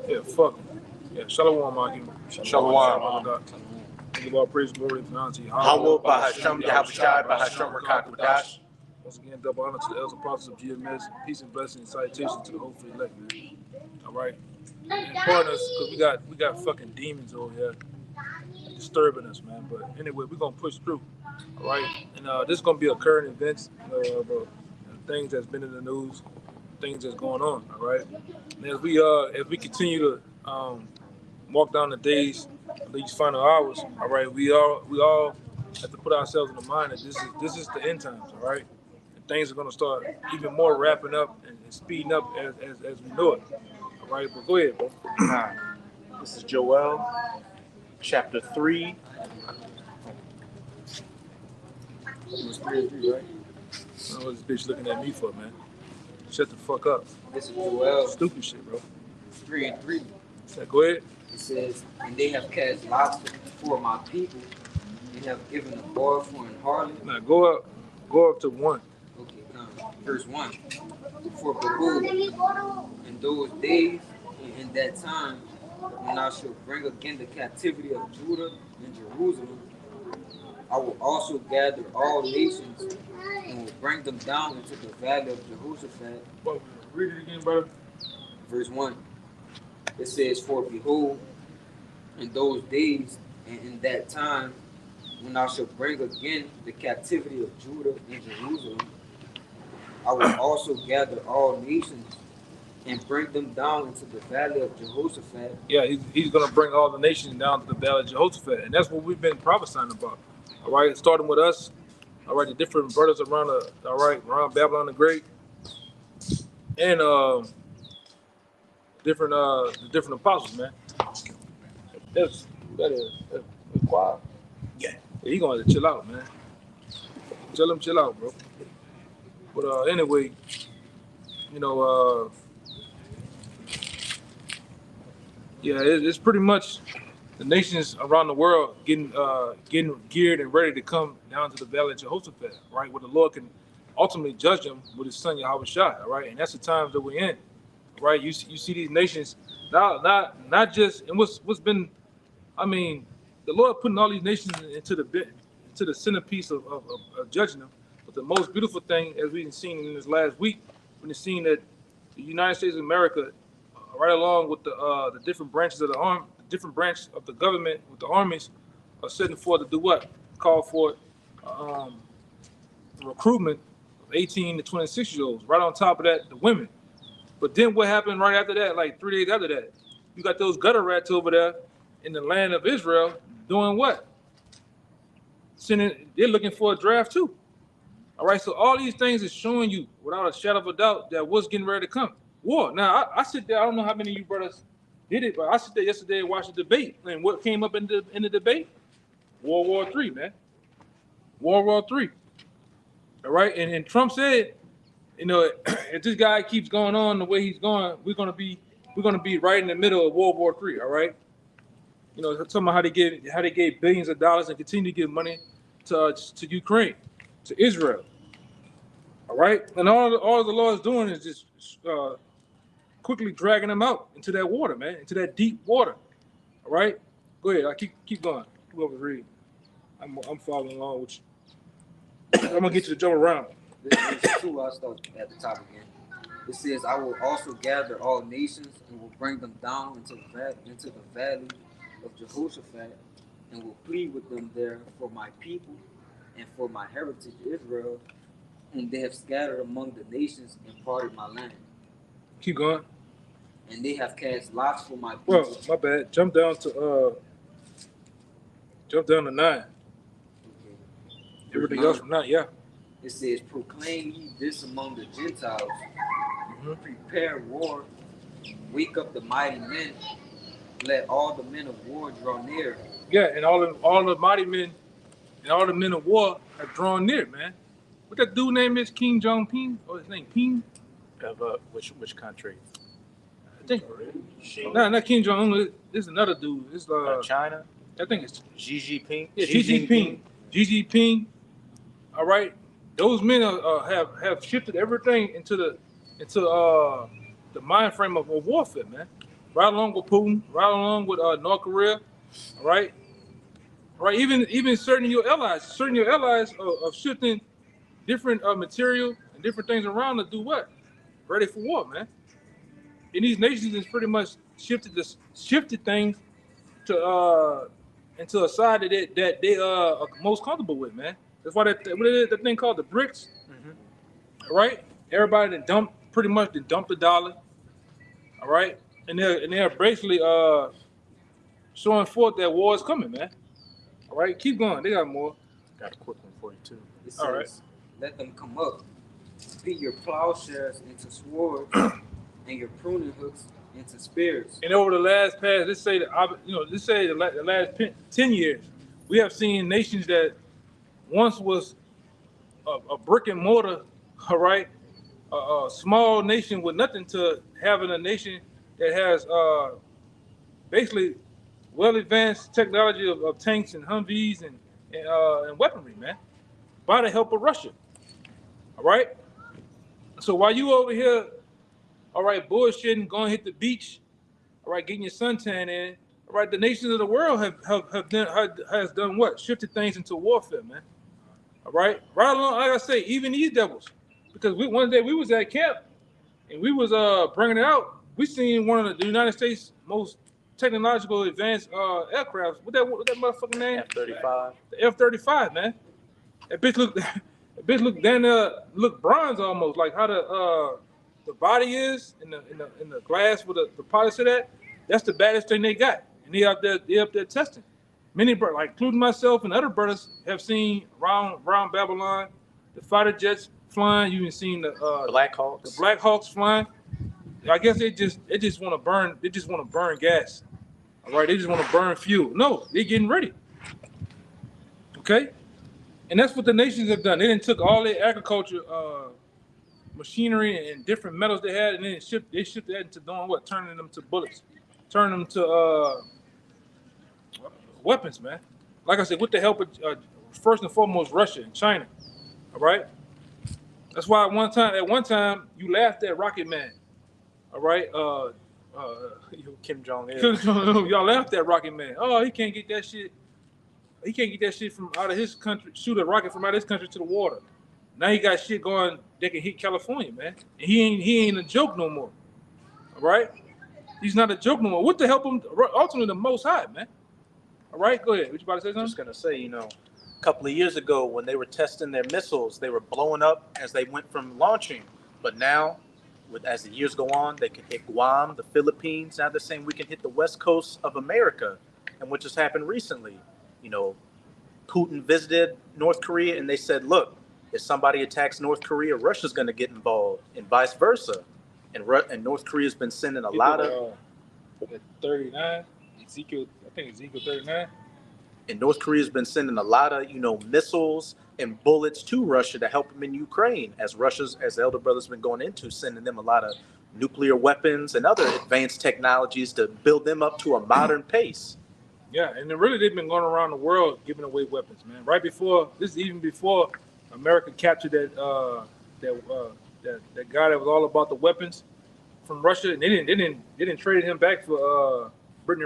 Yeah, fuck. Yeah, Shalom, Mahim. Shalom. Think about praise, glory, and honor to Hawwa Bahasham Yahushai Bahasham Rakakwadash. Once again, double honor to the elders apostles of GMS. Peace and blessings and salutations to the hopefully elect, man. All right. And pardon us, because we got fucking demons over here disturbing us, man. But anyway, we're going to push through. All right. And this is going to be a current events of things that's been in the news, things that's going on. All right. And as we continue to walk down the days, these final hours, all right, we all have to put ourselves in the mind that this is the end times, all right? And things are gonna start even more wrapping up and speeding up as we know it. All right, but go ahead, bro. This is Joel, chapter 3. It's 3 and 3, right? I don't know what this bitch looking at me for, man. Shut the fuck up. This is Joel. Stupid shit, bro. 3 and 3. So go ahead. It says, and they have cast lots for my people, and have given a boy for an harlot. Now go up to 1. Okay, verse 1. For behold, in those days and in that time, when I shall bring again the captivity of Judah and Jerusalem, I will also gather all nations and will bring them down into the valley of Jehoshaphat. Well, read it again, brother. Verse 1. It says, for behold, in those days and in that time, when I shall bring again the captivity of Judah and Jerusalem, I will also gather all nations and bring them down into the valley of Jehoshaphat. Yeah, he's going to bring all the nations down to the valley of Jehoshaphat. And that's what we've been prophesying about. All right, starting with us. All right, the different brothers around around Babylon the Great. And the different apostles, man. That's quiet. Yeah, he gonna have to chill out, man. Tell him chill out, bro. But anyway, you know, yeah, it's pretty much the nations around the world getting geared and ready to come down to the valley of Jehoshaphat, right, where the Lord can ultimately judge them with His Son Yahushua, right, and that's the times that we're in, right. You see these nations not just, and what's been, I mean, the Lord putting all these nations into the centerpiece of judging them. But the most beautiful thing, as we've seen in this last week, when it's seen that the United States of America, right along with the different branches of the different branch of the government with the armies, are setting forth to do what? Call for recruitment of 18 to 26-year-olds. Right on top of that, the women. But then what happened right after that, like 3 days after that? You got those gutter rats over there in the land of Israel doing what? They're looking for a draft too. All right, so all these things is showing you, without a shadow of a doubt, that what's getting ready to come. War. Now, I sit there, I don't know how many of you brothers did it, but I sit there yesterday and watched the debate. And what came up in the debate? World War III, man. World War III. All right, and Trump said, you know, if this guy keeps going on the way he's going, we're gonna be right in the middle of World War III. All right. You know, talking about how they gave billions of dollars and continue to give money to Ukraine, to Israel. All right, and all the Lord is doing is just quickly dragging them out into that water, man, into that deep water. All right, go ahead. I keep going. Whoever's reading, I'm following along with you. I'm gonna get you to jump around. This is 2. I'll start at the top again. It says, I will also gather all nations and will bring them down into the valley of Jehoshaphat, and will plead with them there for my people and for my heritage Israel, whom they have scattered among the nations and parted my land. Keep going. And they have cast lots for my people. Well, my bad. Jump down to 9. Okay. Everything else from 9, yeah. It says, proclaim ye this among the Gentiles. Prepare war. Wake up the mighty men. Let all the men of war draw near. Yeah, and all the mighty men and all the men of war have drawn near, man. What that dude name is? King Jong-un? Or his name Ping? Of which country? I think. No, not King Jong-un. There's another dude. It's China. I think it's Xi Jinping. Yeah, Xi Jinping. All right, those men have shifted everything into the mind frame of warfare, man. right along with Putin, right along with North Korea, right? Right, even certain your allies of shifting different material and different things around to do what? Ready for war, man. And these nations has pretty much shifted things to into a side that they are most comfortable with, man. That's why what is the thing called the BRICS, right? Everybody that dumped the dollar, all right, and they're basically showing forth that war is coming, man. All right, keep going. They got more. Got a quick one for you too. It says, All right. let them come up, beat your plowshares into swords, and your pruning hooks into spears. And over the last past, let's say the last 10 years, we have seen nations that once was a brick and mortar, all right, a small nation with nothing to having a nation that has basically well advanced technology of tanks and Humvees and weaponry, man, by the help of Russia. All right. So while you over here, all right, bullshitting, going to hit the beach, all right, getting your suntan in, all right, the nations of the world has done what? Shifted things into warfare, man. All right, right along, like I say, even these devils, because one day we was at camp and we was bringing it out. We seen one of the United States most technological advanced aircrafts. What that motherfucking name? F-35. The F-35, man. That bitch look down there, look bronze almost, like how the body is in the glass with the polish of that. That's the baddest thing they got, and they up there testing. Many brothers, like including myself and other brothers, have seen around Babylon the fighter jets flying. You even seen the Black Hawks. The Black Hawks flying. I guess they just want to burn. They just want to burn gas. All right, they just want to burn fuel. No, they're getting ready. Okay, and that's what the nations have done. They done took all their agriculture machinery and different metals they had, and then they shifted that into doing what? Turning them to bullets, turning them to weapons, man. Like I said, with the help of first and foremost Russia and China. All right, that's why at one time you laughed at Rocket Man. All right, Kim Jong-il. Y'all laughed at Rocket Man. Oh, he can't get that shit. He can't get that shit from out of his country. Shoot a rocket from out of his country to the water. Now he got shit going that can hit California, man. And he ain't a joke no more. All right, he's not a joke no more. What the help him? Ultimately, the Most High, man. All right, go ahead. What you about to say something? Just gonna say, a couple of years ago when they were testing their missiles, they were blowing up as they went from launching. But now, as the years go on, they can hit Guam, the Philippines. Now they're saying we can hit the west coast of America, and what just happened recently. Putin visited North Korea, and they said, "Look, if somebody attacks North Korea, Russia's going to get involved, and vice versa." And North Korea's been sending a lot of 39 Ezekiel. I think Ezekiel 39. And North Korea's been sending a lot of, missiles and bullets to Russia to help them in Ukraine, as the Elder Brother's been going into, sending them a lot of nuclear weapons and other advanced technologies to build them up to a modern pace. Yeah, and really they've been going around the world giving away weapons, man. Right before this, even before America captured that guy that was all about the weapons from Russia, and they didn't trade him back for Brittany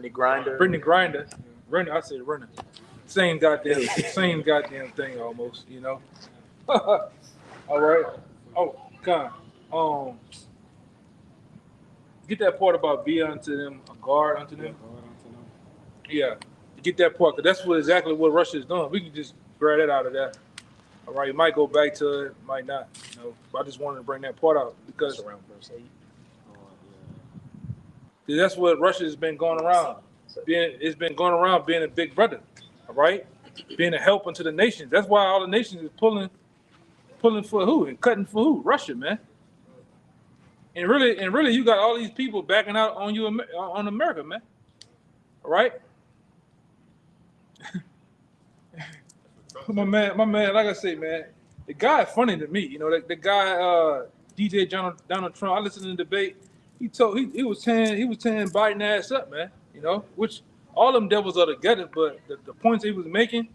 Grinder. Renner, I said Renner. Same goddamn thing almost, All right. Oh, God. Get that part about be unto them a guard unto them. Yeah, get that part, because that's exactly what Russia is doing. We can just grab that out of that. All right, you might go back to it, might not. But I just wanted to bring that part out because around verse 8. That's what Russia has been going around. It's been going around being a big brother, all right? Being a help unto the nations. That's why all the nations is pulling for who and cutting for who? Russia, man. And really, you got all these people backing out on you, on America, man. All right? my man, like I say, man, the guy funny to me. The guy, DJ Donald Trump. I listened to the debate. He was tearing Biden ass up, man. Which all them devils are together, but the points he was making,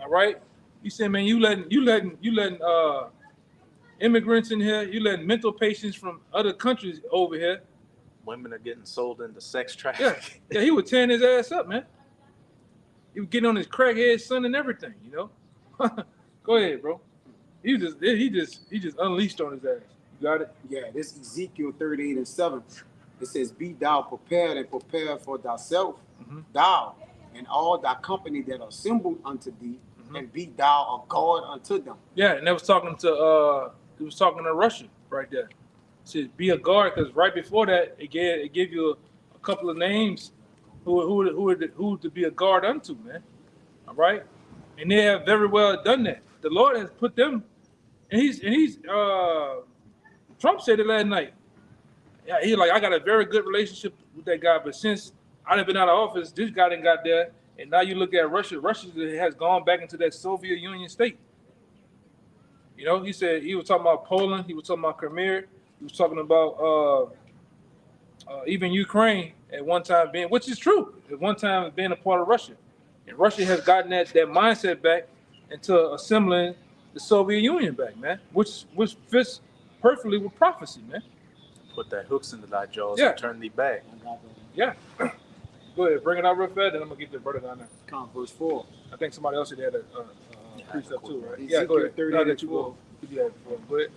all right. He said, man, you letting immigrants in here, you letting mental patients from other countries over here, Women are getting sold into sex Yeah, trafficking. yeah, he was tearing his ass up, man. He was getting on his crackhead son and everything, you know. Go ahead, bro. He just unleashed on his ass. You got it? Yeah, this Ezekiel 38 and 7. It says, Be thou prepared and prepare for thyself, thou and all thy company that are assembled unto thee, and be thou a guard unto them. Yeah, and they was talking to Russia right there. It said be a guard, because right before that it gave you a couple of names who to be a guard unto, man. All right, and they have very well done that. The Lord has put them, and he's Trump said it last night. Yeah, he like, I got a very good relationship with that guy, but since I've been out of office, this guy done got there, and now you look at Russia. Russia has gone back into that Soviet Union state. You know, he said he was talking about Poland, he was talking about Crimea, he was talking about even Ukraine at one time being, which is true, at one time being a part of Russia. And Russia has gotten that mindset back into assembling the Soviet Union back, man, which fits perfectly with prophecy, man. Put that hooks into thy jaws Yeah. and turn thee back. Yeah. Go ahead, bring it out real fast, then I'm gonna get the brother down there. Come, verse 4. I think somebody else had a precept too, right? Ezekiel Yeah, go ahead. 38 I'll let you go. Go ahead.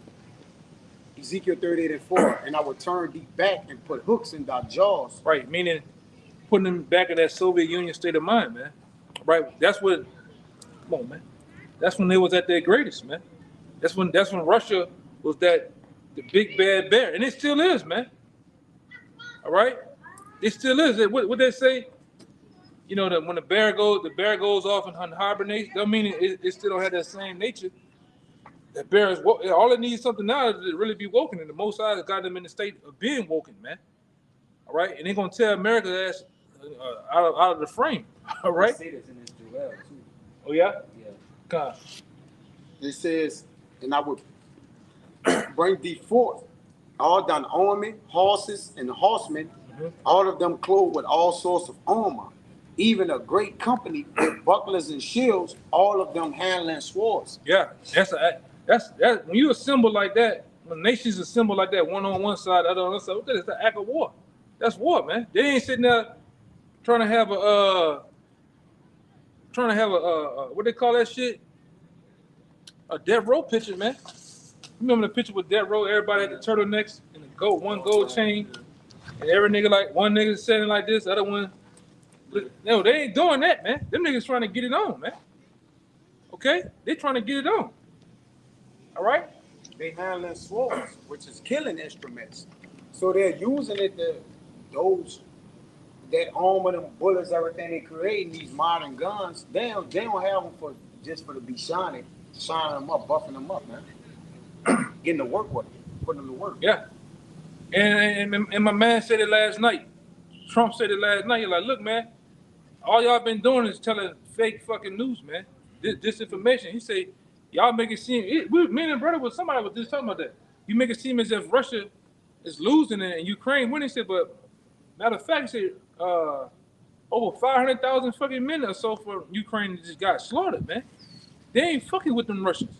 Ezekiel 38 and 4. And I will turn thee back and put hooks in thy jaws. Right, meaning putting them back in that Soviet Union state of mind, man. Right, that's what. Come on, man. That's when they was at their greatest, man. That's when Russia was the big bad bear, and it still is, man. All right, it still is. What they say, you know, that when the bear goes off and hibernates, that mean it still don't have that same nature. That bear is all it needs something now is to really be woken, and the Most High has got them in the state of being woken, man. All right, and they're gonna tear America ass out of the frame. All right. They say this in this Joel too. Oh yeah. Yeah. God. It says, and I will bring thee forth all thine army, horses, and horsemen, all of them clothed with all sorts of armor, even a great company with bucklers and shields, all of them handling swords. Yeah, that's when you assemble like that, when nations assemble like that, one on one side, other on the other side, that's the act of war. That's war, man. They ain't sitting there trying to have a what they call that shit? A death row picture, man. Remember the picture with death row? Everybody had the turtlenecks and the one gold chain, and every nigga like one nigga standing like this, the other one. No, they ain't doing that, man. Them niggas trying to get it on, man. Okay, they trying to get it on. All right. They handling swords, which is killing instruments. So they're using it that armor, them bullets, everything they creating, these modern guns, they don't have them just for to be shining them up, buffing them up, man. Getting to work with them, putting them to work. Yeah. And my man said it last night. Trump said it last night. He's like, look, man, all y'all been doing is telling fake fucking news, man. Disinformation. He said, y'all make it seem, me and brother was somebody was just talking about that. You make it seem as if Russia is losing and Ukraine winning. He said, but matter of fact, he said, over 500,000 fucking men or so for Ukraine just got slaughtered, man. They ain't fucking with them Russians.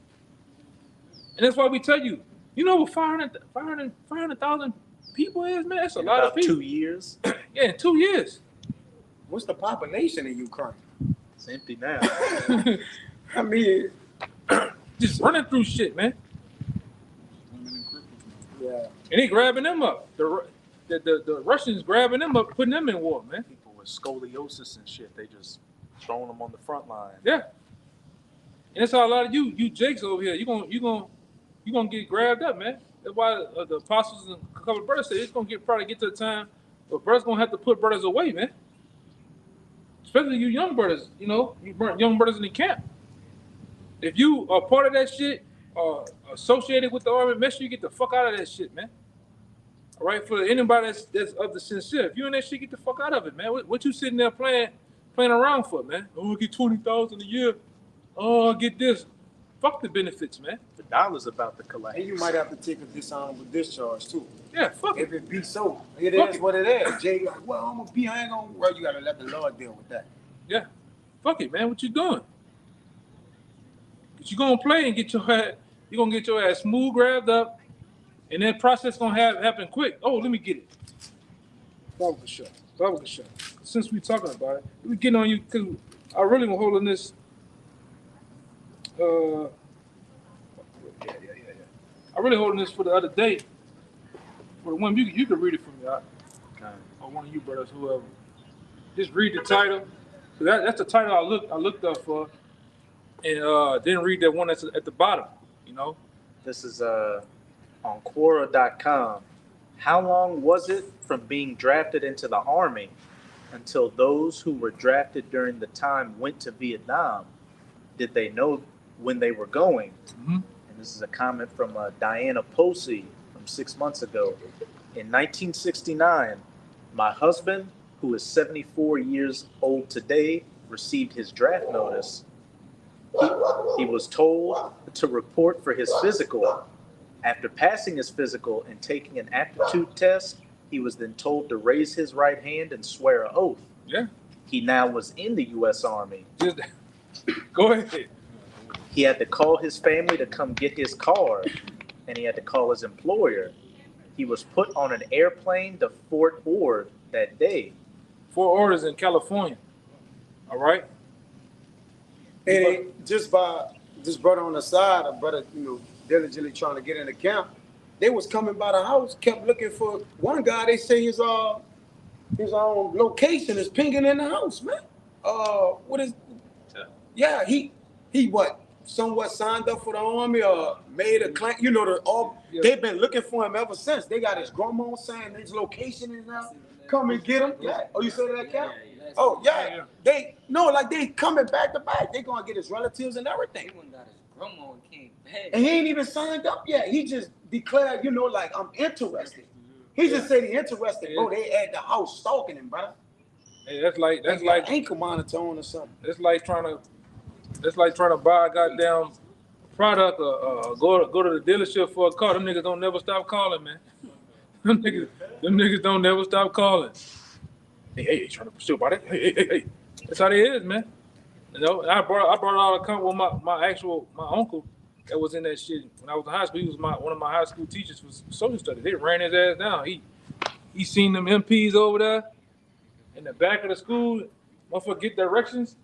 And that's why we tell you, you know what 500,000 people is, man? That's a lot of people. 2 years. Yeah, in 2 years. What's the population in Ukraine? It's empty now. I mean, Just running through shit, man. yeah. And they grabbing them up. The Russians grabbing them up, putting them in war, man. People with scoliosis and shit, they just throwing them on the front line. Yeah. And that's how a lot of you Jakes over here, you gonna get grabbed up, man. That's why the apostles and a couple of brothers say it's gonna probably get to the time where brothers gonna have to put brothers away, man. Especially you young brothers, you know, young brothers in the camp. If you are part of that shit or associated with the army, make sure you get the fuck out of that shit, man. All right, for anybody that's of the sincere, if you in that shit, get the fuck out of it, man. What you sitting there playing around for, man? Oh, I get 20,000 a year. Oh, I get this. Fuck the benefits, man. The dollar's about to collapse. And you might have to take a dishonorable discharge too. Yeah, fuck it. If it be so, it Fuck is it. what it is. Jay, like, well, I'm gonna be, I ain't gonna. Well, you gotta let the Lord deal with that. Yeah, fuck it, man. What you doing? Cause you gonna play and you gonna get your ass smooth grabbed up, and that process gonna happen quick. Oh, let me get it. Baba Shah. Baba Shah. Since we talking about it, we getting on you because I really was holding this. Yeah. I really holding this for the other day. For the one you can read it from me, or one of you brothers, whoever. Just read the title. So that's the title I looked up for, and didn't read that one that's at the bottom. You know. This is on Quora.com. How long was it from being drafted into the Army until those who were drafted during the time went to Vietnam? Did they know when they were going? Mm-hmm. And this is a comment from Diana Posey from 6 months ago. In 1969, my husband, who is 74 years old today, received his draft notice. He was told to report for his physical. After passing his physical and taking an aptitude test, he was then told to raise his right hand and swear an oath. Yeah. He now was in the U.S. Army. Just go ahead. He had to call his family to come get his card, and he had to call his employer. He was put on an airplane to Fort Ord that day. Fort Ord is in California. All right. And just by this brother on the side, a brother, diligently trying to get in the camp, they was coming by the house, kept looking for one guy. They say his location is pinging in the house, man. What is? Yeah, he what? Somewhat signed up for the army or made a claim. They've been looking for him ever since. They got his grandma saying his location is now. Come and get him. Yeah. Oh, you said that camp? Oh yeah. They coming back to back. They gonna get his relatives and everything. Grandma came back. And he ain't even signed up yet. He just declared, like I'm interested. He just said he interested, bro. They at the house stalking him, brother. Hey, that's like ankle monitor on or something. It's like trying to buy a goddamn product or go to the dealership for a car. Them niggas don't never stop calling, man. Them niggas don't never stop calling. Hey, trying to pursue about it. Hey. That's how they is, man. And I brought out a couple with my uncle that was in that shit when I was in high school. He was one of my high school teachers for social studies. They ran his ass down. He seen them MPs over there in the back of the school. Motherfucker get directions.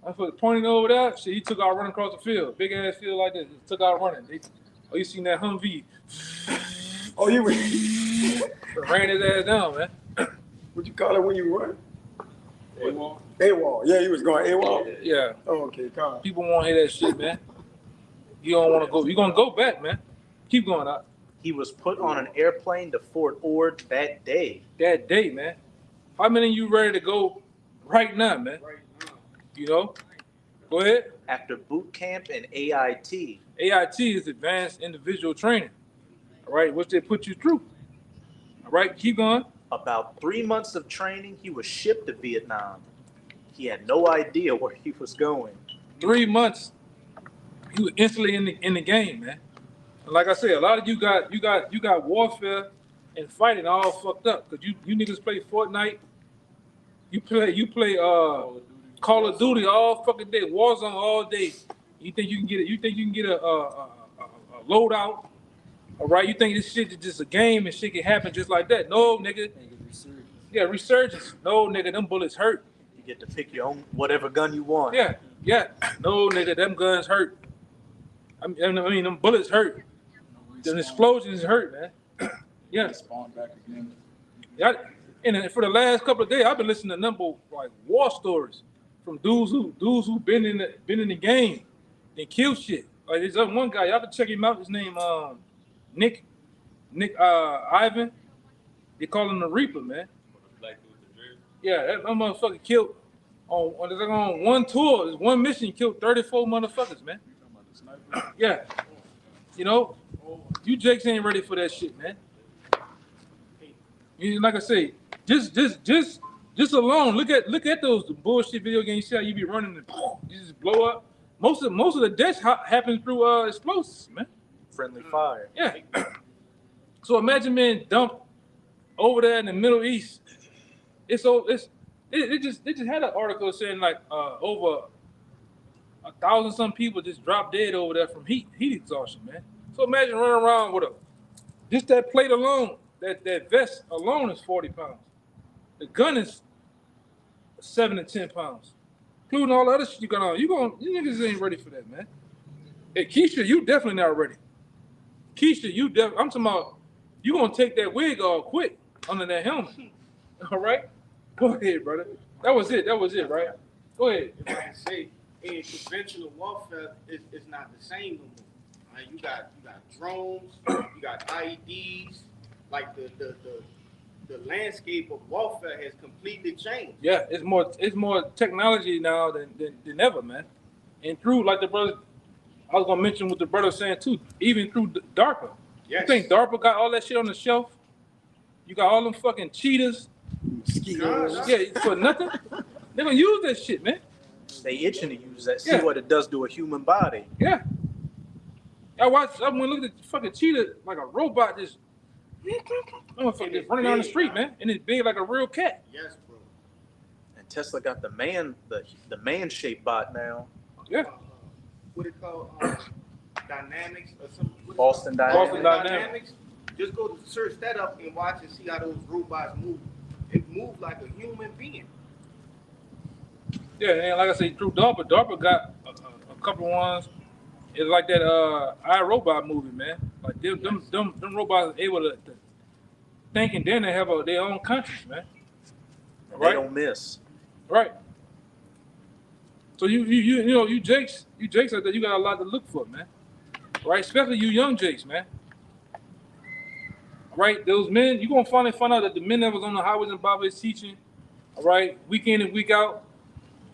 Motherfucker pointing over there. Shit, he took out running across the field. Big ass field like this. He took out running. You seen that Humvee? Oh, you ran his ass down, man. What you call it when you run? AWOL. AWOL. Yeah, he was going AWOL. Yeah. Oh, okay, come on. People want to hear that shit, man. You don't want to go. You're gonna go back, man. Keep going out. He was put on an airplane to Fort Ord that day. That day, man. How many of you ready to go right now, man? Go ahead. After boot camp and AIT. AIT is Advanced Individual Training. All right, which they put you through. All right, keep going. About 3 months of training, he was shipped to Vietnam. He had no idea where he was going. 3 months, he was instantly in the game, man. And like I said, a lot of you got warfare and fighting all fucked up because you niggas play Fortnite. You play Call of Duty all fucking day, Warzone all day. You think you can get a loadout? All right, you think this shit is just a game and shit can happen just like that? No, nigga. Yeah, resurgence. No, nigga, them bullets hurt. You get to pick your own whatever gun you want. Yeah. No, nigga, them guns hurt. I mean, them bullets hurt. Them explosions hurt, man. Yeah. Spawn back again. Yeah. And for the last couple of days, I've been listening to number like war stories from dudes who been in the game and killed shit. Like there's one guy, y'all can check him out. His name Nick Ivan. They call him the Reaper, man. Yeah, that motherfucker killed on one tour, this one mission, killed 34 motherfuckers, man. Yeah. You Jakes ain't ready for that shit, man. Like I say, just alone, look at those bullshit video games. See how you be running and you just blow up. Most of the deaths happen through explosives, man. Friendly fire. Yeah. So imagine being dumped over there in the Middle East. They just had an article saying like over 1,000 some people just dropped dead over there from heat exhaustion, man. So imagine running around with just that plate alone, that vest alone is 40 pounds. The gun is 7 to 10 pounds, including all the other shit you got on. You niggas ain't ready for that, man. Hey, Keisha, you definitely not ready. Keisha, I'm talking about you gonna take that wig off quick under that helmet. All right, go ahead, brother. That was it, right? Go ahead. If I can say, in conventional warfare, it's not the same no more. Right? You got drones, you got IEDs. Like the landscape of warfare has completely changed. Yeah, it's more technology now than ever, man. And through, like the brother, I was gonna mention what the brother saying too, even through DARPA. Yes. You think DARPA got all that shit on the shelf? You got all them fucking cheetahs. Yeah, for nothing. They're gonna use that shit, man. They itching to use that. See Yeah. what it does to a human body. Yeah. I went look at the fucking cheetah like a robot just running down the street, man. And it's big like a real cat. Yes, bro. And Tesla got the man-shaped bot now. Yeah. What it called? Dynamics or something. Boston Dynamics. Boston Dynamics. Just go to search that up and watch and see how those robots move. It moves like a human being. Yeah, and like I say, through DARPA got a couple ones. It's like that iRobot movie, man. Like them robots are able to think, and then they have their own conscience, man. And they don't miss. Right. So you Jakes out there, you got a lot to look for, man. Right, especially you young Jakes, man. Right, those men, you gonna finally find out that the men that was on the highways and byways teaching, all right, week in and week out,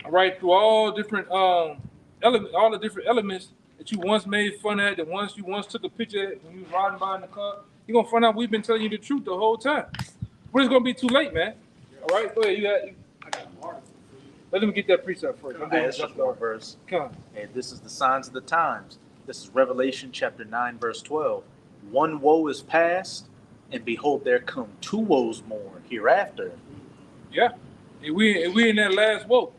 all right, through all different all the different elements that you once made fun at, that you once took a picture at when you was riding by in the car, you're gonna find out we've been telling you the truth the whole time. But it's gonna be too late, man. All right, go ahead. I got an article. Let me get that precept first. Hey, it's just one verse. Come on. Hey, this is the signs of the times. This is Revelation chapter 9, verse 12. One woe is past, and behold, there come two woes more hereafter. Yeah, and we in that last woe.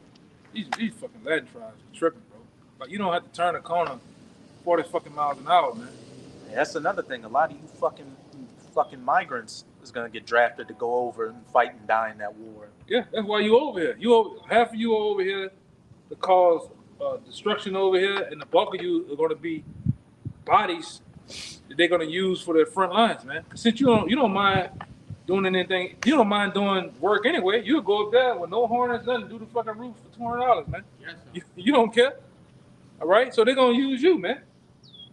These fucking Latin tribes are tripping, bro. Like you don't have to turn a corner 40 fucking miles an hour, man. And that's another thing. A lot of you fucking migrants is gonna get drafted to go over and fight and die in that war. Yeah, that's why you over here. Half of you are over here to cause destruction over here, and the bulk of you are going to be bodies that they're going to use for their front lines, man. 'Cause since you don't mind doing anything, you don't mind doing work anyway. You'll go up there with no harness, nothing, do the fucking roof for $200, man. Yes, sir. You don't care, all right? So they're going to use you, man.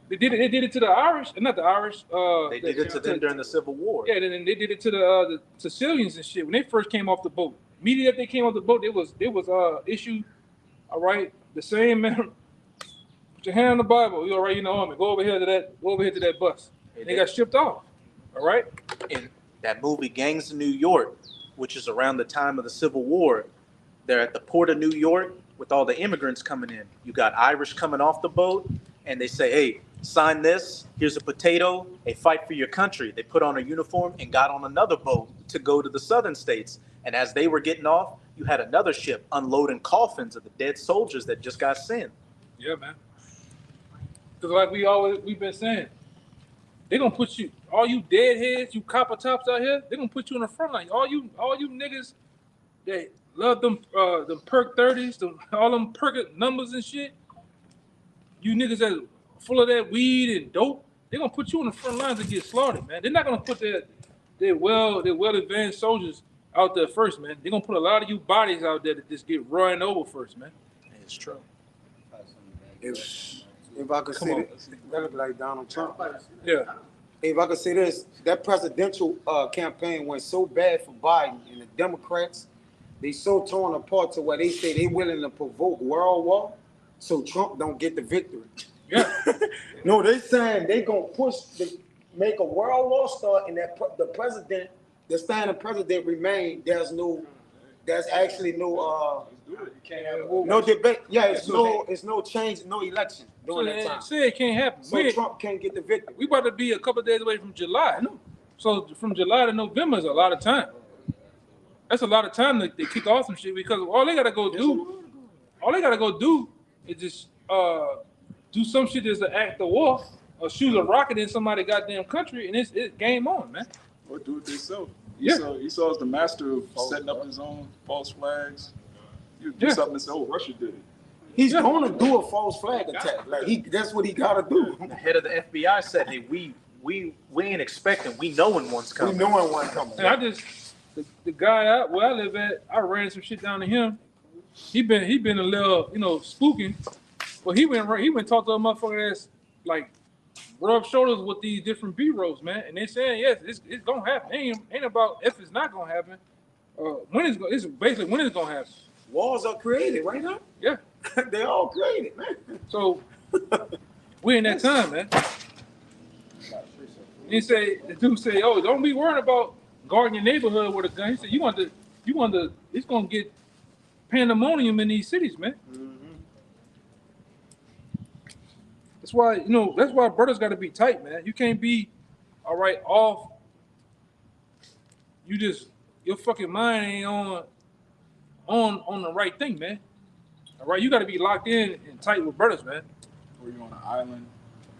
They did it to the Irish, not the Irish. They did it to them during the Civil War. Yeah, and they did it to the Sicilians and shit when they first came off the boat. Immediately after they came off the boat, it was issued, all right, the same man. Put your hand on the Bible. You all right? You know me. Go over here to that bus. They got shipped off. All right. In that movie Gangs of New York, which is around the time of the Civil War, they're at the port of New York with all the immigrants coming in. You got Irish coming off the boat, and they say, hey, sign this, here's a potato, hey, fight for your country. They put on a uniform and got on another boat to go to the southern states. And as they were getting off, you had another ship unloading coffins of the dead soldiers that just got sent. Yeah, man. Because like we've been saying, they're gonna put you, all you deadheads, you copper tops out here, they're gonna put you in the front line. All you niggas that love them perk 30s, all them perk numbers and shit. You niggas that full of that weed and dope, they're gonna put you in the front lines and get slaughtered, man. They're not gonna put their well advanced soldiers out there first, man. They're gonna put a lot of you bodies out there that just get run over first, man. It's true. If I could say this, that look like Donald Trump. Yeah. If I could say this, that presidential campaign went so bad for Biden and the Democrats. They so torn apart to where they say they willing to provoke world war so Trump don't get the victory. Yeah. No, they saying they gonna make a world war start, and that the president, the standing president remain. There's actually no debate. Yeah, it's no change, no election during that time. Say it can't happen. So Trump can't get the victory. We about to be a couple of days away from July. So from July to November is a lot of time. That's a lot of time to kick off some shit because all they gotta go do is just do some shit that's an act of war or shoot a rocket in somebody's goddamn country and it's game on, man. Or do it themselves. Yeah. Esau's the master of setting up his own false flags. You do Yeah. something and say, "Oh, Russia did it." He's gonna do a false flag attack. Like that's what he gotta do. The head of the FBI said, "Hey, we ain't expecting. We knowing one's We coming." knowing one coming. And I just the guy where I live at, I ran some shit down to him. He been a little, spooking, but he went talk to a motherfucker that's like rub shoulders with these different bureaus, man, and they saying yes, it's gonna happen. Ain't about if it's not gonna happen. It's basically when it's gonna happen. Walls are created right now. Yeah. They all created, man. So we in that time, man. The dude say, "Oh, don't be worried about guarding your neighborhood with a gun." He said, it's gonna get pandemonium in these cities, man. That's why brothers got to be tight, man. You can't be all right off. Your fucking mind ain't on the right thing, man. All right, you got to be locked in and tight with brothers, man. Or you're on an island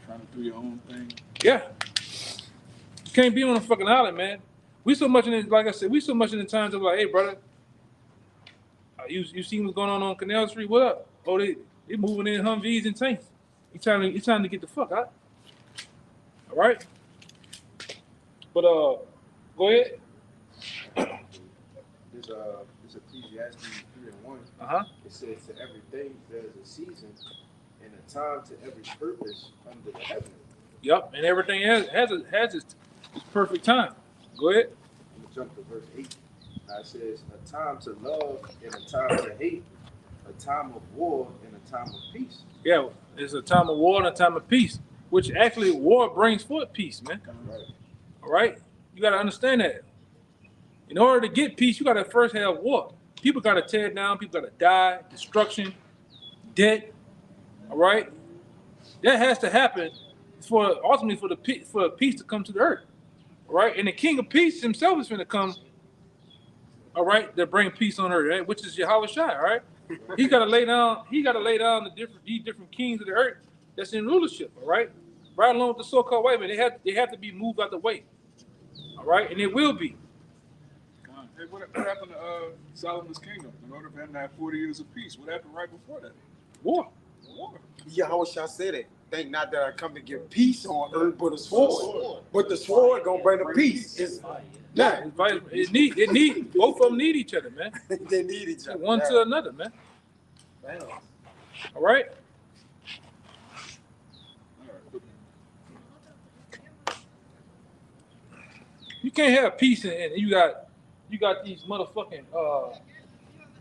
trying to do your own thing. Yeah, you can't be on a fucking island, man. We so much in it, like I said, we so much in the times of like, hey, brother, you seen what's going on Canal Street? What up? Oh, they moving in Humvees and tanks. You trying to get the fuck out. All right, but go ahead. This Ecclesiastes 3:1. It says to everything there's a season and a time to every purpose under the heaven. Yep, and everything has its perfect time. Go ahead. I'm gonna jump to verse 8. It says a time to love and a time to hate, a time of war and a time of peace. Yeah, it's a time of war and a time of peace, which actually war brings forth peace, man. Right. All right, you got to understand that. In order to get peace, you got to first have war. People got to tear down. People got to die. Destruction, death. All right, that has to happen ultimately for peace to come to the earth. All right, and the King of Peace himself is going to come. All right, to bring peace on earth, right? Which is Yahweh Shai. All right, he got to lay down. He got to lay down these different kings of the earth that's in rulership. All right, right along with the so-called white man, they have to be moved out the way. All right, and it will be. Hey, what happened to Solomon's kingdom? In order for him to have 40 years of peace, what happened right before that? War. Yahweh shall said it. Think not that I come to give peace on earth, but a sword. But the sword gonna bring the peace. It need both of them need each other, man. They need each other. One to another, man. All right. You can't have peace and you got these motherfucking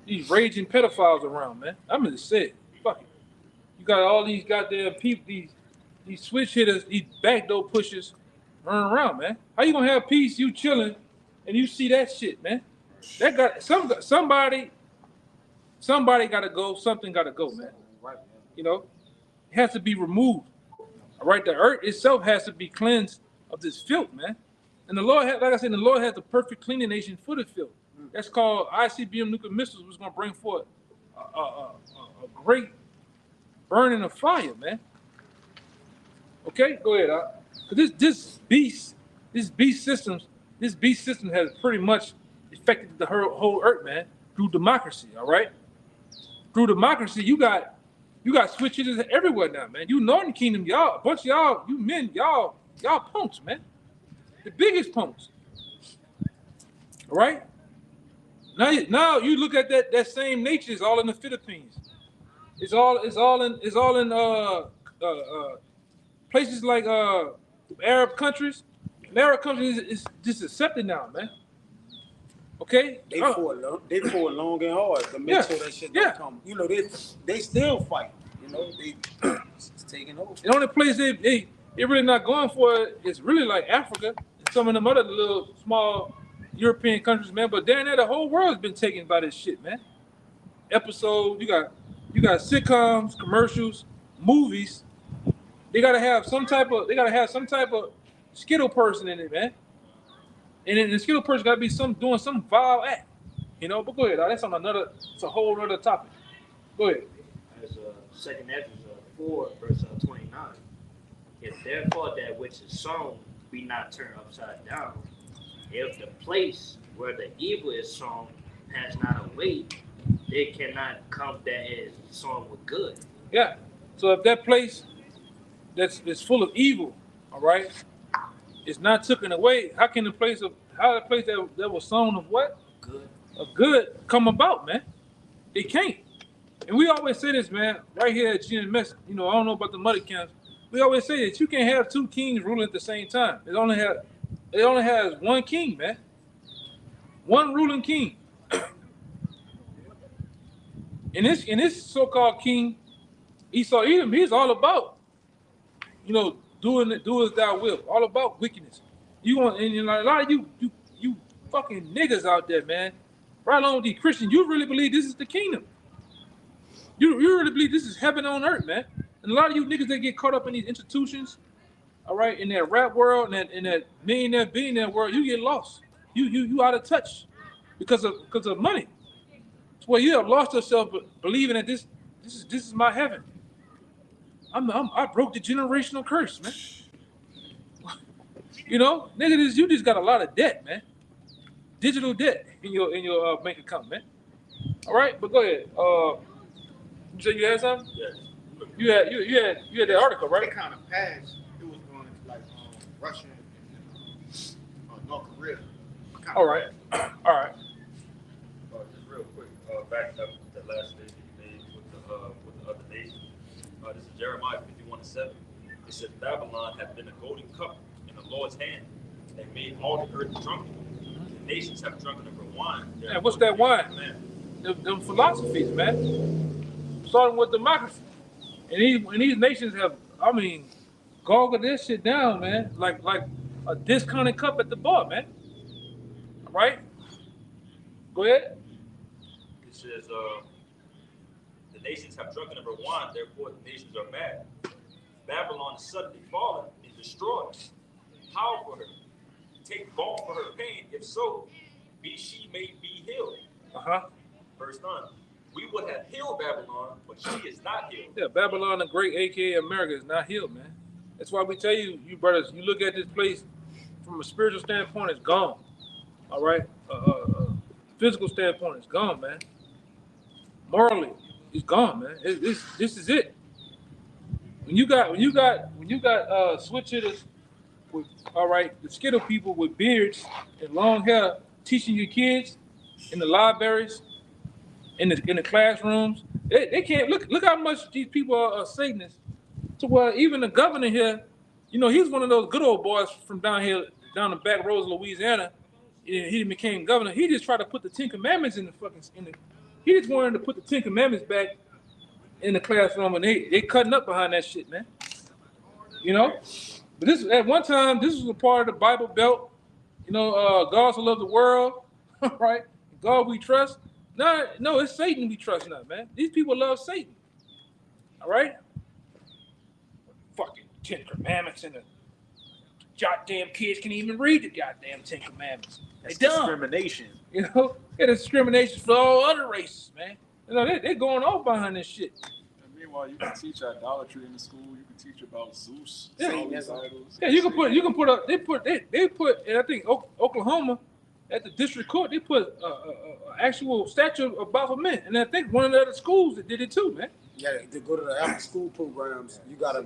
these raging pedophiles around, man. I'm gonna say it. Fuck it. You got all these goddamn people, these switch hitters, these backdoor pushers running around, man. How you gonna have peace? You chilling and you see that shit, man. That got somebody gotta go. Something gotta go, man. You know, it has to be removed. All right, the earth itself has to be cleansed of this filth, man. And the Lord, like I said, the Lord has the perfect cleaning nation for the filth. That's called ICBM nuclear missiles, was going to bring forth a great burning of fire, man. Okay, go ahead. This beast system has pretty much affected the whole earth, man, through democracy. All right, through democracy, you got switches everywhere now, man. You Northern Kingdom, y'all, a bunch of y'all, you men, y'all punks, man. The biggest punks. All right. Now you look at that same nature is all in the Philippines. It's all in places like Arab countries. And Arab countries is just accepted now, man. Okay. They fought long and hard to make sure that shit don't come. You know, they still fight. You know, it's taking over. The only place they really not going for it is really like Africa. Some of them other little small European countries, man. But down there, the whole world's been taken by this shit, man. Episodes, you got sitcoms, commercials, movies. They gotta have some type of Skittle person in it, man. And then the Skittle person gotta be doing some vile act, you know. But go ahead, that's on it's a whole other topic. Go ahead. As 2nd Ezra 4, verse 29. If therefore that which is sown be not turned upside down, if the place where the evil is sown has not a weight, it cannot come that is sown with good. Yeah. So if that place that's full of evil, all right, is not taken away, how can the place that was sown of what? Good. Of good come about, man? It can't. And we always say this, man, right here at GNMS. You know, I don't know about the muddy camps. We always say that you can't have two kings ruling at the same time. It only has one king, man. One ruling king. And this so-called king, Esau Edom, he's all about, you know, do as thou will, all about wickedness. You want, and you know, a lot of you fucking niggas out there, man, right along with these Christians, you really believe this is the kingdom. You really believe this is heaven on earth, man. And a lot of you niggas that get caught up in these institutions, all right, in that rap world and that millionaire, billionaire world, you get lost. You out of touch because of money. It's where you have lost yourself believing that this is my heaven. I broke the generational curse, man. You know, nigga, you just got a lot of debt, man. Digital debt in your bank account, man. All right, but go ahead. You said you had something? Yes. You had that article, right? It kind of passed. It was going into like Russia and North Korea. All right. All right. Just real quick, back up the last statement you made with the other nations. This is Jeremiah 51:7. It says Babylon had been a golden cup in the Lord's hand and made all the earth drunken. The nations have drunken of her wine. Yeah, what's that wine? Them philosophies, man. Starting with democracy. And these nations have, I mean, goggled this shit down, man. Like a discounted cup at the bar, man. All right? Go ahead. It says, the nations have drunken of her wine, therefore the nations are mad. Babylon is suddenly fallen and destroyed. Howl for her. Take balm for her pain. If so, she may be healed. Uh-huh. Verse 9. We would have healed Babylon, but she is not healed. Yeah, Babylon the Great, aka America, is not healed, man. That's why we tell you brothers, you look at this place from a spiritual standpoint, it's gone. All right? Physical standpoint, it's gone, man. Morally, it's gone, man. This is it. When you got switch hitters with, all right, the Skittle people with beards and long hair teaching your kids in the libraries, in the classrooms, they can't look how much these people are Satanists. To where even the governor here, you know, he's one of those good old boys from down the back roads of Louisiana. He became governor. He just tried to put the Ten Commandments he just wanted to put the Ten Commandments back in the classroom, and they cutting up behind that shit, man. You know, but this at one time this was a part of the Bible Belt. You know, God so loved the world, right? God we trust. No, it's Satan we trust now, man. These people love Satan. All right? Fucking Ten Commandments and the goddamn kids can't even read the goddamn Ten Commandments. That's They dumb. discrimination. You know, it's discrimination for all other races, man. You know, they're going off behind this shit. And meanwhile, you can teach idolatry in the school. You can teach about Zeus, Yeah. Satan's idols. Yeah, you can put up. They put, and I think Oklahoma at the district court, they put a actual statue of Baphomet, and I think one of the other schools that did it too, man. Yeah, to go to the after school programs, you got to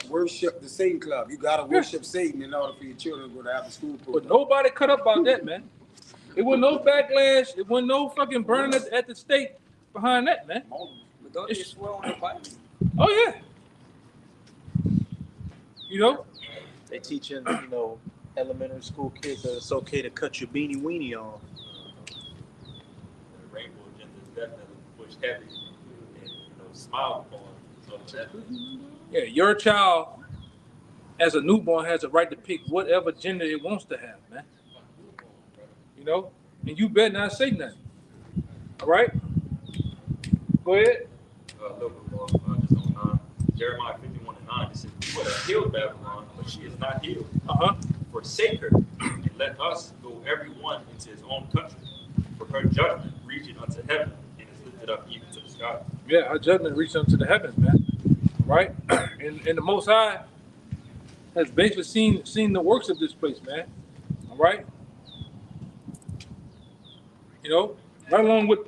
worship the Satan club. You got to worship Satan in order for your children to go to after school program. But nobody cut up about that, man. It wasn't no backlash. It wasn't no fucking burning at the stake behind that, man. But don't they swear on the Bible? Oh yeah. You know, They teaching, you know, elementary school kids that it's okay to cut your beanie weenie off. The rainbow agenda is definitely pushed heavy and, smiled upon. So that, yeah, your child as a newborn has a right to pick whatever gender it wants to have, man. You know, and you better not say nothing. All right? Go ahead. a little bit more, just on Jeremiah 51:9. It says, "You would have healed Babylon, but she is not healed. Forsake her, and let us go every one into his own country. For her judgment reaching unto heaven, and is lifted up even to the sky." Yeah, our judgment reached unto the heavens, man. Right? And the Most High has basically seen the works of this place, man. All All right. You know, right along with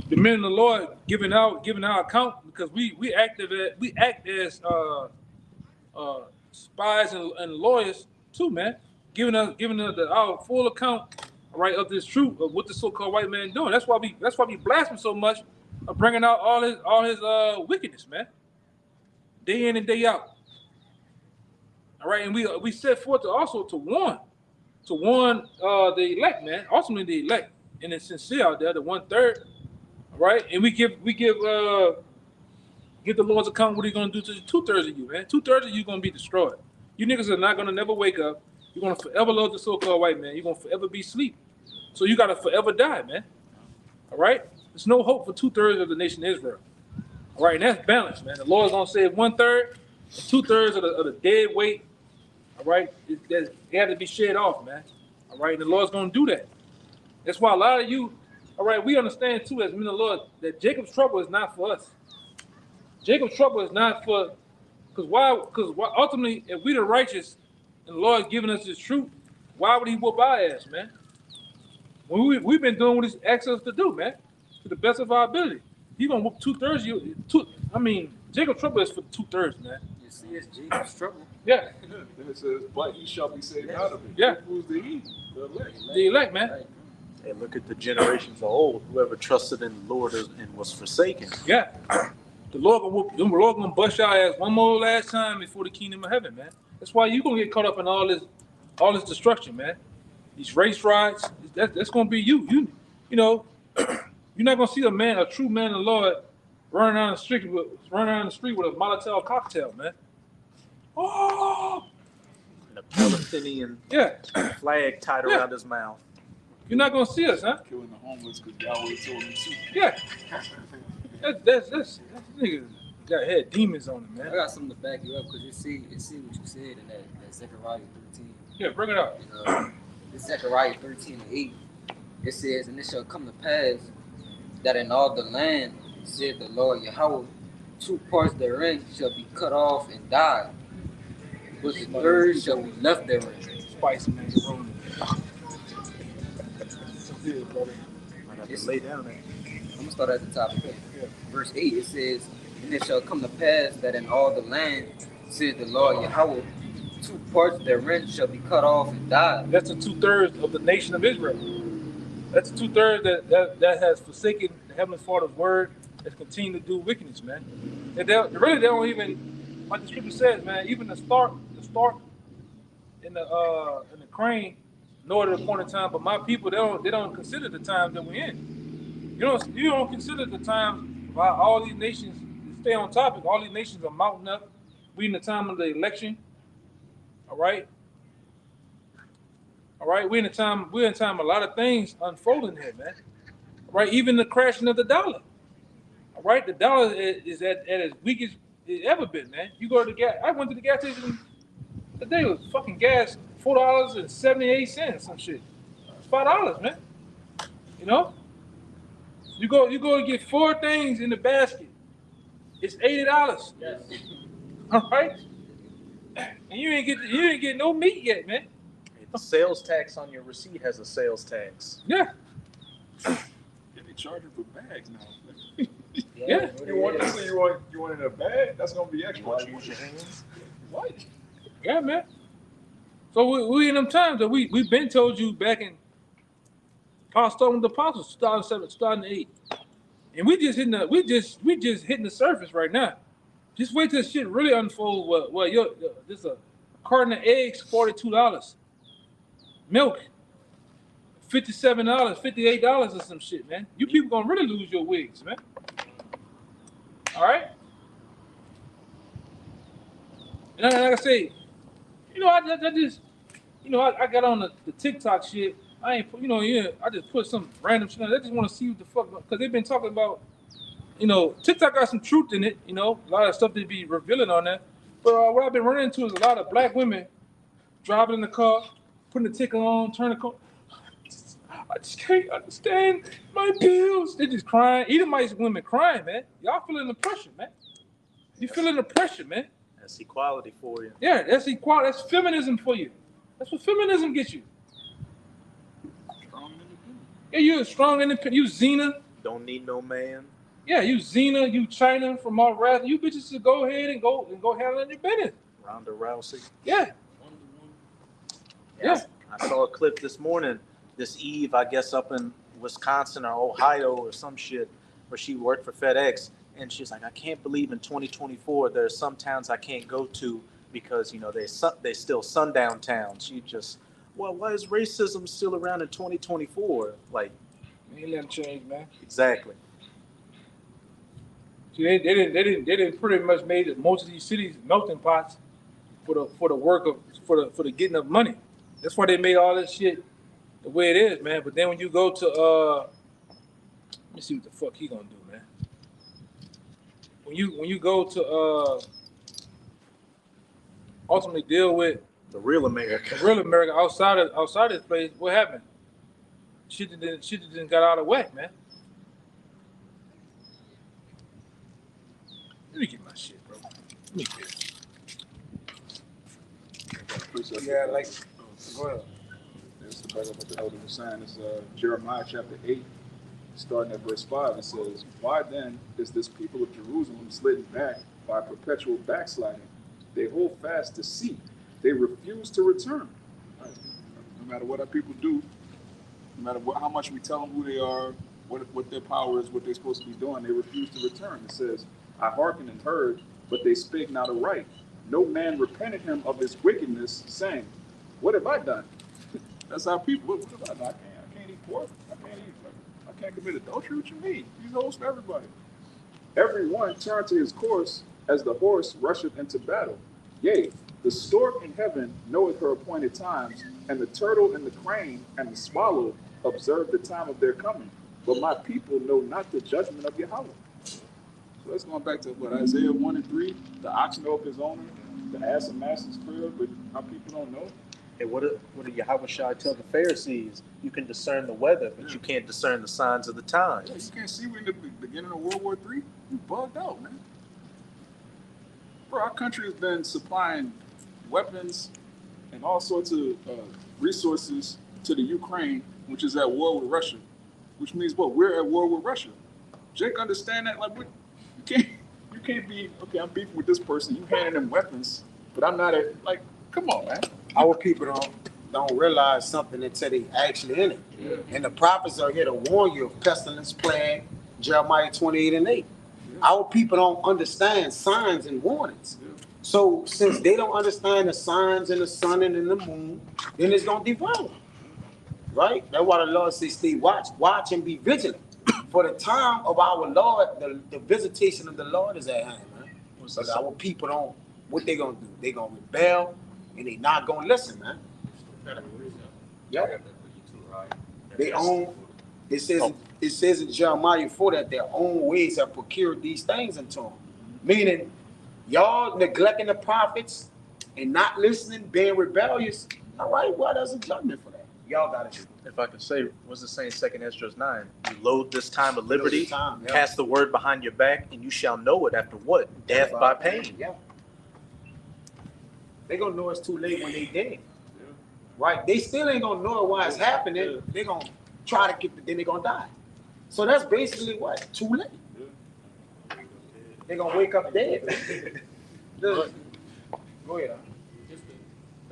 the men of the Lord giving our account, because we act as spies and lawyers too, man, giving us our full account, all right, of this truth of what the so-called white man doing. That's why we blast him so much of bringing out all his wickedness, man, day in and day out. All right, and we set forth to warn the elect, man, ultimately the elect, and it's sincere out there, the 1/3. All right, and we give the Lord's account what He's gonna do to the 2/3 of you, man. 2/3 of you gonna be destroyed. You niggas are not gonna never wake up. You're gonna forever love the so-called white man. You're gonna forever be asleep. So you gotta forever die, man. All right, there's no hope for 2/3 of the nation of Israel. All right, and that's balance, man. The Lord's gonna save 1/3, 2/3 of the dead weight. All right, it had to be shed off, man. All right, and the Lord's gonna do that. That's why a lot of you, all right, we understand too as men of the Lord that Jacob's trouble is not for us. Jacob's trouble is not for, because why? Because ultimately, if we the righteous and the Lord giving us His truth, why would He whoop our ass, man? When we've been doing what He's asked us to do, man, to the best of our ability. He gonna whoop 2/3 of you. Jacob's trouble is for 2/3, man. You see, it's Jacob's trouble. Yeah. Then it says, but he shall be saved out of it. Yeah. Who's the he? The elect. The elect, man. Right. Hey, look at the generations of old. Whoever trusted in the Lord and was forsaken. Yeah. The Lord gonna bust your ass one more last time before the kingdom of heaven, man. That's why you gonna get caught up in all this destruction, man. These race riots, that's gonna be you. You know, you're not gonna see a true man of the Lord running down the street with a Molotov cocktail, man. Oh, And a Palestinian flag tied around his mouth. You're not gonna see us, huh? Killing the homeless because Yahweh told him to. Yeah. That's nigga had demons on him, I man. got something to back you up because it see what you said in that Zechariah 13. Yeah, bring it up. This Zechariah 13:8. It says, and it shall come to pass that in all the land, said the Lord Yahweh, 2 parts therein shall be cut off and die, but the third shall be left therein. Spicy, man. You're rolling. Yeah, brother. I have to lay down there. I'm gonna start at the top. Verse 8, it says, and it shall come to pass that in all the land, said the Lord Yahweh, 2 parts therein shall be cut off and die. That's the 2/3 of the nation of Israel. That's the 2/3 that has forsaken the Heavenly Father's word, that's continued to do wickedness, man. And they don't even, like the scripture says, man, even the stork and the crane know at a point in time, but my people they don't consider the times that we're in. You don't consider the times while all these nations stay on topic. All these nations are mounting up. We in the time of the election. All right. We're in time a lot of things unfolding here, man. All right, even the crashing of the dollar. All right, the dollar is at as weak as it's ever been, man. You go to the gas. I went to the gas station today. It was fucking gas $4.78, some shit. It's $5, man. You know, you go and get 4 things in the basket. It's $80. Yes. All right, and you ain't get no meat yet, man. The sales tax on your receipt has a sales tax. Yeah. Yeah, they charge you for bags now. Yeah. You want it in a bag? That's gonna be extra. You want to use your hands? What? Yeah, man. So we in them times that we've been told you back in Paul Stone the Apostles, 2007, 2008. And we just hitting the surface right now. Just wait till shit really unfolds. Well, this a carton of eggs, $42. Milk, $57, $58 or some shit, man. You people gonna really lose your wigs, man. All right. And like I say, I got on the TikTok shit. I just put some random shit on. I just want to see what the fuck, because they've been talking about, TikTok got some truth in it, a lot of stuff they be revealing on that. But what I've been running into is a lot of black women driving in the car, putting the ticker on, turning the car. I just can't understand my bills. They just crying. Edomite women crying, man. Y'all feeling the pressure, man. You feeling the pressure, man. That's equality for you. Yeah, that's equality. That's feminism for you. That's what feminism gets you. Strong and independent. Yeah, you're strong, independent. You Xena. Don't need no man. Yeah, you Xena, you China from all wrath. You bitches should go ahead and go handle your business. Ronda Rousey. Yeah. Yeah. I saw a clip this morning, this Eve, I guess up in Wisconsin or Ohio or some shit, where she worked for FedEx, and she's like, I can't believe in 2024 there are some towns I can't go to because they still sundown towns. She just, well, why is racism still around in 2024? Like, Ain't nothing changed, man. exactly. See, they didn't pretty much made most of these cities melting pots for the work of for the getting of money. That's why they made all this shit the way it is, man. But then when you go to let me see what the fuck he gonna do, man. When you go to ultimately deal with The real America. real America outside this place, what happened? Shit didn't got out of whack, man. Let me get my shit, bro. Let me get it. Yeah, like, go ahead. This is back up what the elder was saying. It's Jeremiah chapter 8, starting at verse 5. It says, why then is this people of Jerusalem slidden back by perpetual backsliding? They hold fast deceit. They refuse to return. Right? No matter what our people do, no matter how much we tell them who they are, what their power is, what they're supposed to be doing, they refuse to return. It says, I hearkened and heard, but they spake not aright. No man repented him of his wickedness, saying, what have I done? That's our people. What have I done? I can't eat pork. I can't commit adultery. What you mean? He's a host for everybody. Every one turned to his course as the horse rusheth into battle. Yea, the stork in heaven knoweth her appointed times, and the turtle and the crane and the swallow observe the time of their coming. But my people know not the judgment of Yahweh. So that's going back to what Isaiah 1 and 3. The ox knoweth his owner, the ass and master's crib, but our people don't know. And what did Yahweh Shai tell the Pharisees? You can discern the weather, but you can't discern the signs of the times. Yeah, you can't see we're in the beginning of World War III. We bugged out, man. Bro, our country has been supplying weapons and all sorts of resources to the Ukraine, which is at war with Russia. Which means what? We're at war with Russia. Jake, understand that? Like, what? You can't be, okay, I'm beefing with this person. You handing them weapons, but I'm not like, come on, man. Our people don't realize something until they actually in it. Yeah. And the prophets are here to warn you of pestilence, plague, Jeremiah 28 and 8. Yeah. Our people don't understand signs and warnings. Yeah. So since they don't understand the signs in the sun and in the moon, then it's going to devour. Right? That's why the Lord says, stay watch and be vigilant. For the time of our Lord, the visitation of the Lord is at hand, man. So our people don't, what they going to do? They going to rebel, and they not going to listen, man. Yeah. They own, it says in Jeremiah 4 that their own ways have procured these things unto them. Meaning, y'all neglecting the prophets and not listening, being rebellious. All right, well, there's a judgment for that. Y'all got to do. If I can say, what's it saying, 2 Esdras 9? You load this time of liberty, cast the word behind your back, and you shall know it after what? Death by pain. Yeah. They're going to know it's too late when they dead. Yeah. Right? They still ain't going to know why it's happening. Yeah. They're going to try to keep it, then they're going to die. So that's basically what? Too late. Yeah. They're going to wake up dead. Go ahead.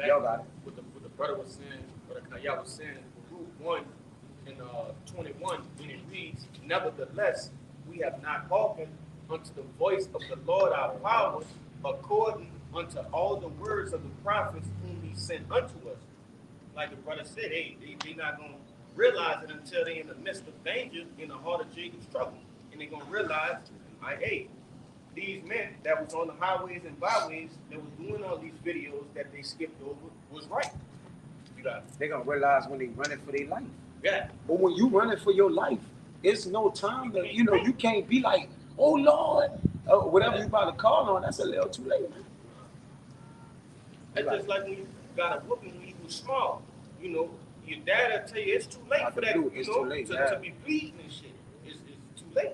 Y'all got it. What the brother was saying, what Kaya was saying, Luke 1 and 21, when it reads, nevertheless, we have not hearkened unto the voice of the Lord our power, according unto all the words of the prophets whom he sent unto us. Like the brother said, hey, they not going to realize it until they're in the midst of danger, in the heart of Jacob's trouble. And they're going to realize, hey, these men that was on the highways and byways that was doing all these videos that they skipped over was right. They're going to realize when they're running for their life. Yeah. But when you running for your life, it's no time that, you can't be like, oh, Lord, whatever you about to call on, that's a little too late, man. That's just like when you got a whooping when you was small. Your dad will tell you it's too late for that, too late, to be bleeding and shit. It's too late.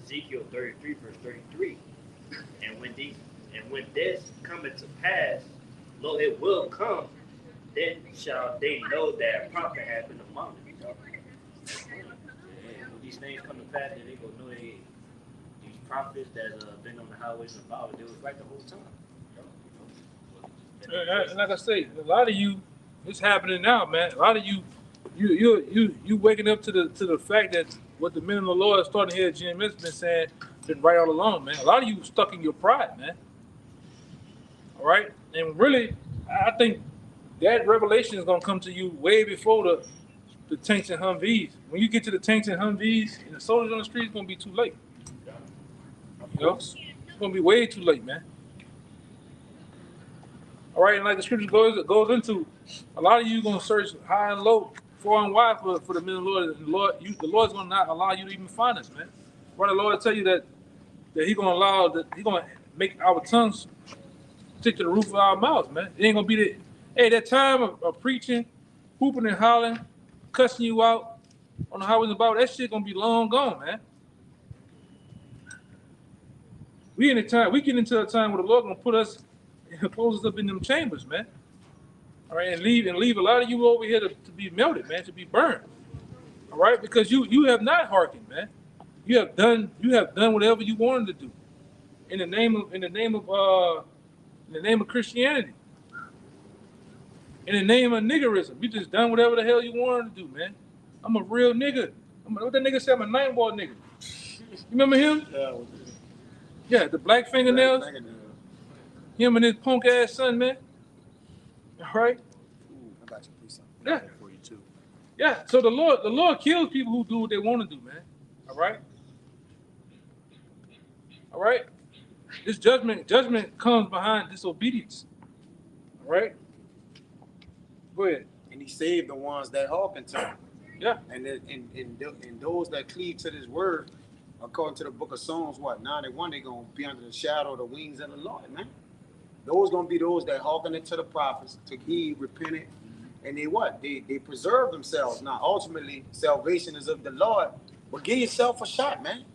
Ezekiel 33, verse 33. And when this cometh to pass, lo, it will come, then shall they know that a prophet hath been among them. And when these things come to pass, then they gonna know these prophets that been on the highways and byways, they was right the whole time. And like I say, a lot of you, it's happening now, man. A lot of you waking up to the fact that what the men of the Lord starting here at GMS been saying been right all along, man. A lot of you stuck in your pride, man. All right, and really, I think that revelation is gonna come to you way before the tanks and Humvees. When you get to the tanks and Humvees and the soldiers on the street, it's gonna be too late. You know, it's gonna be way too late, man. All right, and like the scripture goes into, a lot of you gonna search high and low, far and wide for the men of the Lord. And the Lord's gonna not allow you to even find us, man. Why the Lord tell you that He gonna make our tongues stick to the roof of our mouths, man. It ain't gonna be that time of preaching, hooping and hollering, cussing you out on the highways and byways. That shit gonna be long gone, man. We get into a time where the Lord gonna put us and close us up in them chambers, man. All right, and leave a lot of you over here to be melted, man, to be burned. All right, because you have not hearkened, man. You have done whatever you wanted to do in the name of Christianity. In the name of niggerism. You just done whatever the hell you wanted to do, man. I'm a real nigga. What that nigga said, I'm a night ball nigga. You remember him? Yeah, the black fingernails. Him and his punk ass son, man. All right. I got you, please. Yeah. Yeah. So the Lord kills people who do what they want to do, man. All right. All right. This judgment comes behind disobedience. All right. Go ahead. And He saved the ones that hearken to Him. Yeah. And those that cleave to this word, according to the book of Psalms, 91, they're gonna be under the shadow of the wings of the Lord, man. Those gonna be those that hearken to the prophets, to heed, repented, and they preserve themselves. Now, ultimately, salvation is of the Lord. But give yourself a shot, man.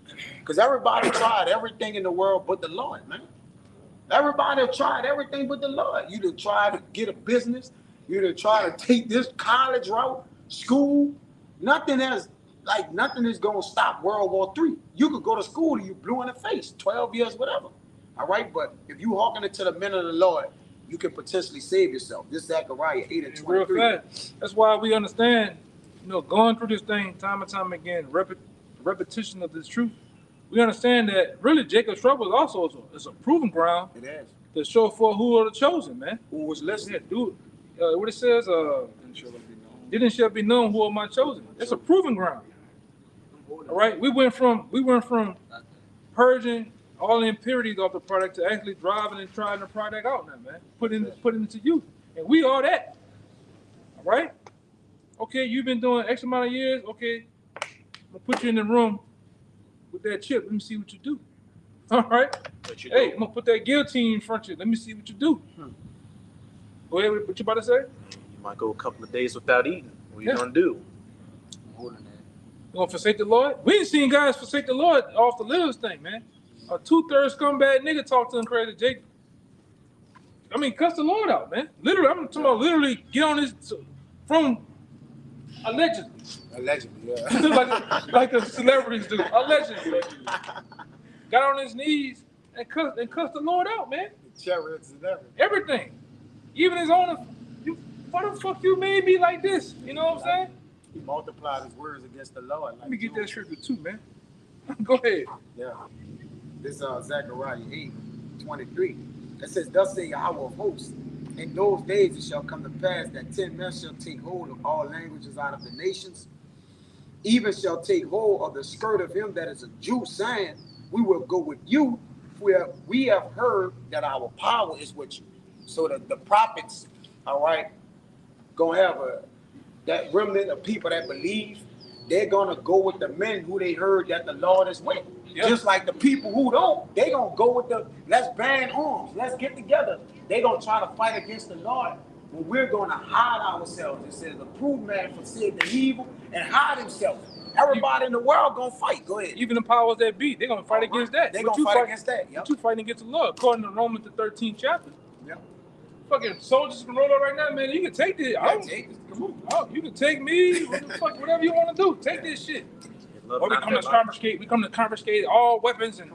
Because everybody tried everything in the world but the Lord, man. Everybody tried everything but the Lord. You to try to get a business, you to try to take this college route, school. Nothing is gonna stop World War III. You could go to school and you blew in the face, 12 years, whatever. All right, but if you hearken to the men of the Lord, you can potentially save yourself. This Zechariah 8 and 23. Real fast. That's why we understand, going through this thing time and time again, repetition of this truth. We understand that really Jacob's trouble is also a proving ground. It is. To show for who are the chosen, man. Who was listening? Yeah, dude. What it says, didn't shall be known who are my chosen. It's a proving ground. All right, we went from purging all the impurities off the product to actually driving and trying the product out now, man. Putting it into use. And we are that. All right? Okay, you've been doing X amount of years. Okay, I'm gonna put you in the room with that chip. Let me see what you do. All right? Hey, I'm gonna put that guillotine in front of you. Let me see what you do. Go ahead, what you about to say? You might go a couple of days without eating. What you gonna do? You gonna forsake the Lord? We ain't seen guys forsake the Lord off the littles thing, man. A 2/3 scumbag nigga talk to him crazy, Jake. I mean, cuss the Lord out, man. Literally, I'm talking about literally get on this from allegedly. Allegedly, yeah. like the celebrities do. Allegedly. Got on his knees and cussed the Lord out, man. Chariots and everything. Even his own. Why the fuck you made me like this? You know what I'm saying? He multiplied his words against the Lord. Let me get that scripture too, man. Go ahead. Yeah. This is Zechariah 8, 23. It says, thus say Yahweh of hosts, in those days it shall come to pass that 10 men shall take hold of all languages out of the nations, even shall take hold of the skirt of him that is a Jew, saying, we will go with you, where we have heard that our power is with you. So that the prophets, all right, gonna have that remnant of people that believe, they're gonna go with the men who they heard that the Lord is with. Yep. Just like the people who don't, they gonna go with let's band arms, let's get together. They gonna try to fight against the Lord, but we're gonna hide ourselves. It says, the prudent man forsake the evil and hide himself. Everybody in the world gonna fight. Go ahead. Even the powers that be, they're gonna fight against that. They But gonna you fight against that. Yep. But you fighting against the Lord, according to Romans the 13th chapter. Yep. Fucking soldiers can roll up right now, man. You can take this. You can take me. Whatever you want to do, take this shit. Or we come to confiscate. We come to confiscate all weapons and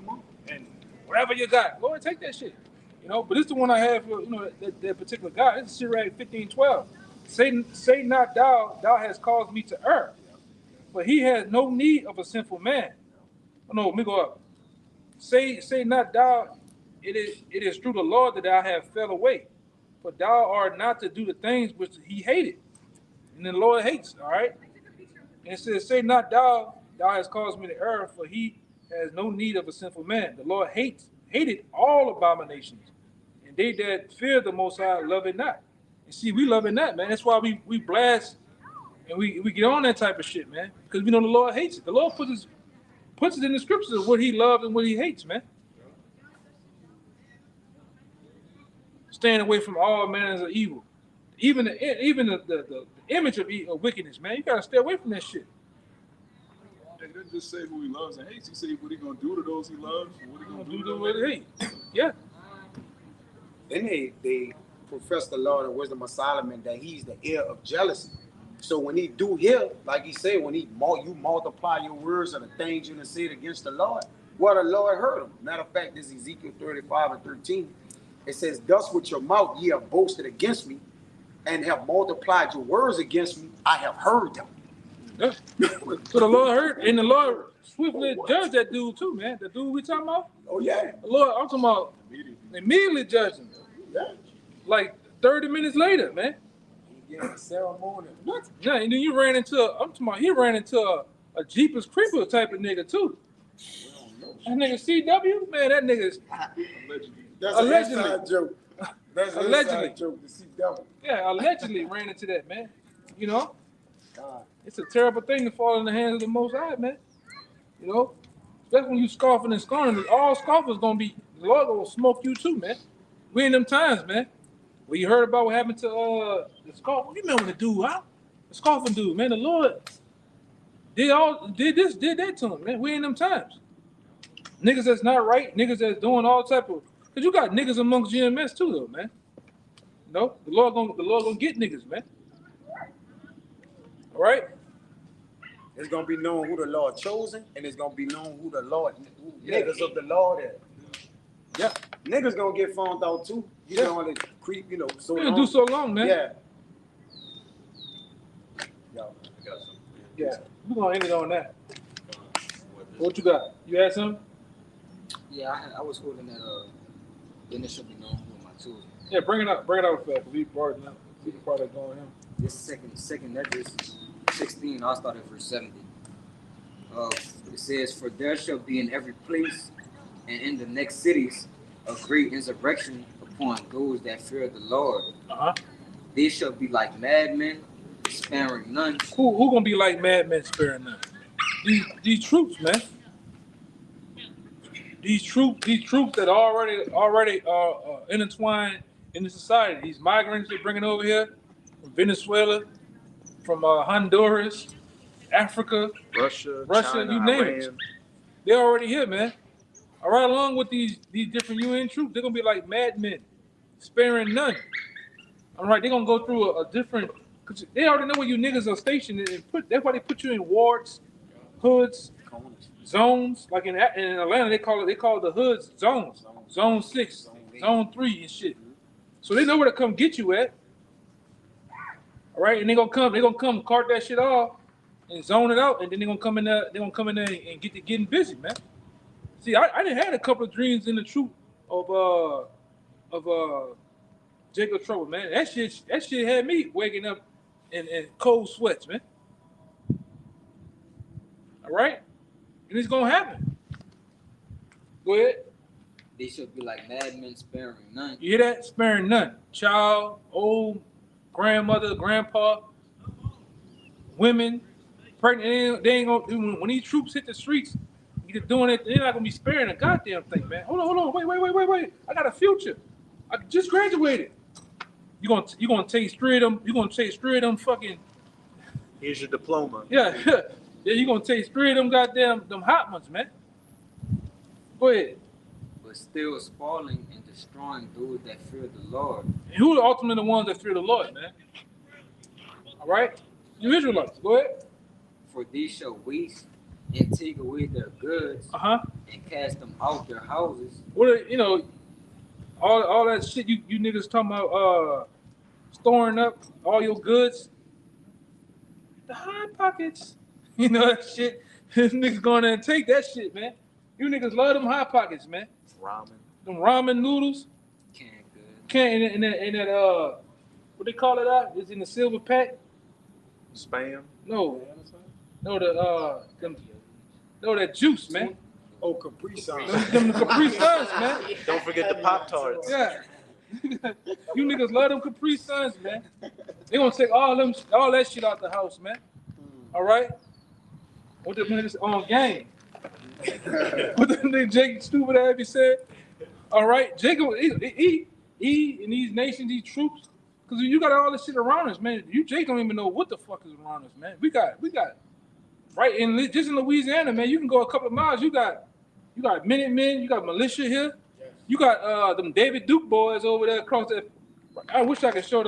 whatever you got. Lord, take that shit. You know. But it's the one I have for that particular guy. It's Sirach 15:12. Say not thou hast caused me to err, but he has no need of a sinful man. Oh no, let me go up. Say not thou. It is through the Lord that thou have fell away. For thou art not to do the things which he hated, and the Lord hates. All right, and it says, "Say not thou hast caused me to err, for he has no need of a sinful man." The Lord hated all abominations, and they that fear the Most High love it not. And see, we love it not, man. That's why we blast and we get on that type of shit, man, because we know the Lord hates it. The Lord puts it in the scriptures of what he loves and what he hates, man. Staying away from all manners of evil, even the image of wickedness, man. You gotta stay away from that shit. He didn't just say who he loves and hates. He said what he gonna do to those he loves, and what he gonna do to what those he hates. Yeah. Then they profess the law and the wisdom of Solomon that he's the heir of jealousy. So when he do here, like he said, when you multiply your words and the things you done said against the Lord, well, the Lord heard him. Matter of fact, this is Ezekiel 35:13. It says, "Thus with your mouth ye have boasted against me, and have multiplied your words against me. I have heard them." Yeah. So the Lord heard, and the Lord swiftly judged that dude too, man. The dude we talking about? Oh yeah. The Lord, I'm talking about immediately judged him. Yeah. Like 30 minutes later, man. He gave a ceremony. What? Yeah, and then you ran into he ran into a Jeepers Creeper type of nigga too. That nigga CW, man, that nigga's That's allegedly. an inside joke. That's an Allegedly. inside joke. The CW. Yeah, allegedly ran into that, man. You know? God. It's a terrible thing to fall in the hands of the Most High, man. You know? Especially when you scoffing and scorning. All scoffers gonna be, the Lord gonna smoke you too, man. We in them times, man. Well, you heard about what happened to the scoffer? You remember the dude, huh? The scoffing dude, man. The Lord did that to him, man. We in them times. Niggas that's not right, niggas that's doing all type of, cause you got niggas amongst GMS too, though, man. No, the Lord gonna get niggas, man. All right. It's gonna be known who the Lord chosen, and it's gonna be known who niggas of the Lord is. Yeah, niggas gonna get found out too. You know, on the creep, so We gonna do so long, man. Yeah. Yeah. We're gonna end it on that. What you got? You had something? Yeah, I was holding that. Then it should be known who my tools. Yeah, bring it up fast. We brought it up. We can probably go on him. This second Esdras 16. I'll start at verse 70. It says, "For there shall be in every place and in the next cities a great insurrection upon those that fear the Lord. They shall be like madmen, sparing none." Who gonna be like madmen sparing none? These troops, man. These troops that are already intertwined in the society. These migrants they're bringing over here from Venezuela, from Honduras, Africa, Russia, China, you name it. They're already here, man. All right, along with these different UN troops, they're gonna be like madmen, sparing none. All right, they're gonna go through a different. Cause they already know where you niggas are stationed, and that's why they put you in wards, hoods, zones. Like in Atlanta, they call it the hoods zones, zone 6, zone 3, and shit. So they know where to come get you at. All right, and they're gonna come cart that shit off and zone it out, and then they're gonna come in there. They're gonna come in there and getting busy, man. See, I done had a couple of dreams in the troop of Jacob Trouble, man. That shit had me waking up in cold sweats, man. All right, and it's gonna happen. Go ahead. They shall be like madmen, sparing none. You hear that? Sparing none. Child, old, grandmother, grandpa, women, pregnant. They ain't gonna. When these troops hit the streets, they're doing it. They're not gonna be sparing a goddamn thing, man. Hold on. Wait. I got a future. I just graduated. You gonna take 3 of them. You gonna take 3 of them fucking. Here's your diploma. Yeah. Yeah, you gonna take three of them goddamn them hot ones, man. Go ahead. but still spoiling and destroying those that fear the Lord. And who are ultimately the ones that fear the Lord, man? All right? You Israelites, go ahead. For these shall waste and take away their goods and cast them out their houses. What are, you know, all that shit you niggas talking about storing up all your goods. The hot pockets. You know that shit. Niggas going there and take that shit, man. You niggas love them hot pockets, man. Ramen. Them ramen noodles. Canned goods. In that what they call it out? It's in the silver pack. Spam. No, that juice, man. Oh, Capri Sun. Them Capri Suns, man. Don't forget the Pop-Tarts. Yeah. You niggas love them Capri Suns, man. They gonna take all that shit out the house, man. All right. What the niggas on game? What the nigga Jake stupid ass be said? All right, Jacob, he and these nations, these troops, because you got all this shit around us, man. You Jake don't even know what the fuck is around us, man. We got right in just in Louisiana, man. You can go a couple of miles. You got Minutemen, you got militia here. You got them David Duke boys over there across that. I wish I could show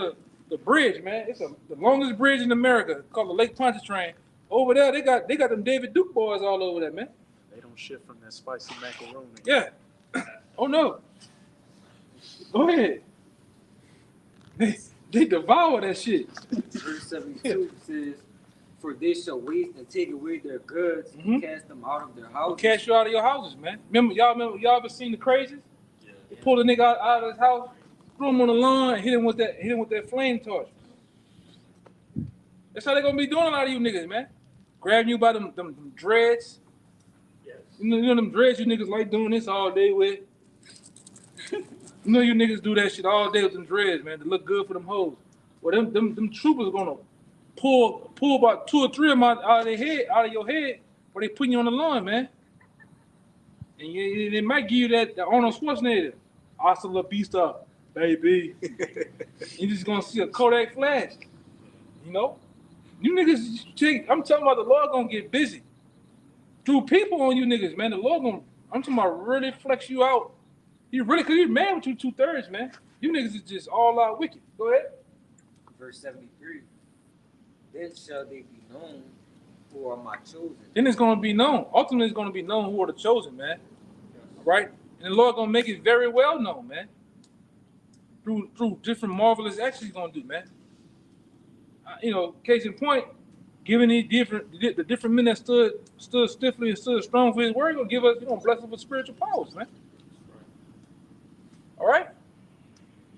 the bridge, man. It's the longest bridge in America called the Lake Pontchartrain. Over there, they got them David Duke boys all over there, man. They don't shit from that spicy macaroni. Yeah. Oh no. Go ahead. They devour that shit. Verse 72 says, for they shall waste and take away their goods and cast them out of their houses. Cast you out of your houses, man. Remember y'all ever seen the crazies? They pull the nigga out of his house, throw him on the lawn, and hit him with that flame torch. That's how they gonna be doing a lot of you niggas, man. Grabbing you by them dreads. Yes. You know them dreads you niggas like doing this all day with. You know you niggas do that shit all day with them dreads, man, to look good for them hoes. Well, them troopers are gonna pull about 2 or 3 of them out of your head, or they putting you on the lawn, man. And they might give you that Arnold Schwarzenegger, hasta la vista, baby. You're just gonna see a Kodak flash, you know. You niggas, I'm talking about the Lord gonna get busy through people on you niggas, man. The Lord gonna, I'm talking about really flex you out. He really, cause he's mad with you 2/3, man. You niggas is just all out wicked. Go ahead. Verse 73. Then shall they be known who are my chosen. Then it's gonna be known. Ultimately, it's gonna be known who are the chosen, man. Right? And the Lord gonna make it very well known, man. Through different marvelous acts he's gonna do, man. You know, case in point, giving the different men that stood stiffly and stood strong for his word, he's gonna give us, bless us with spiritual powers, man. All right?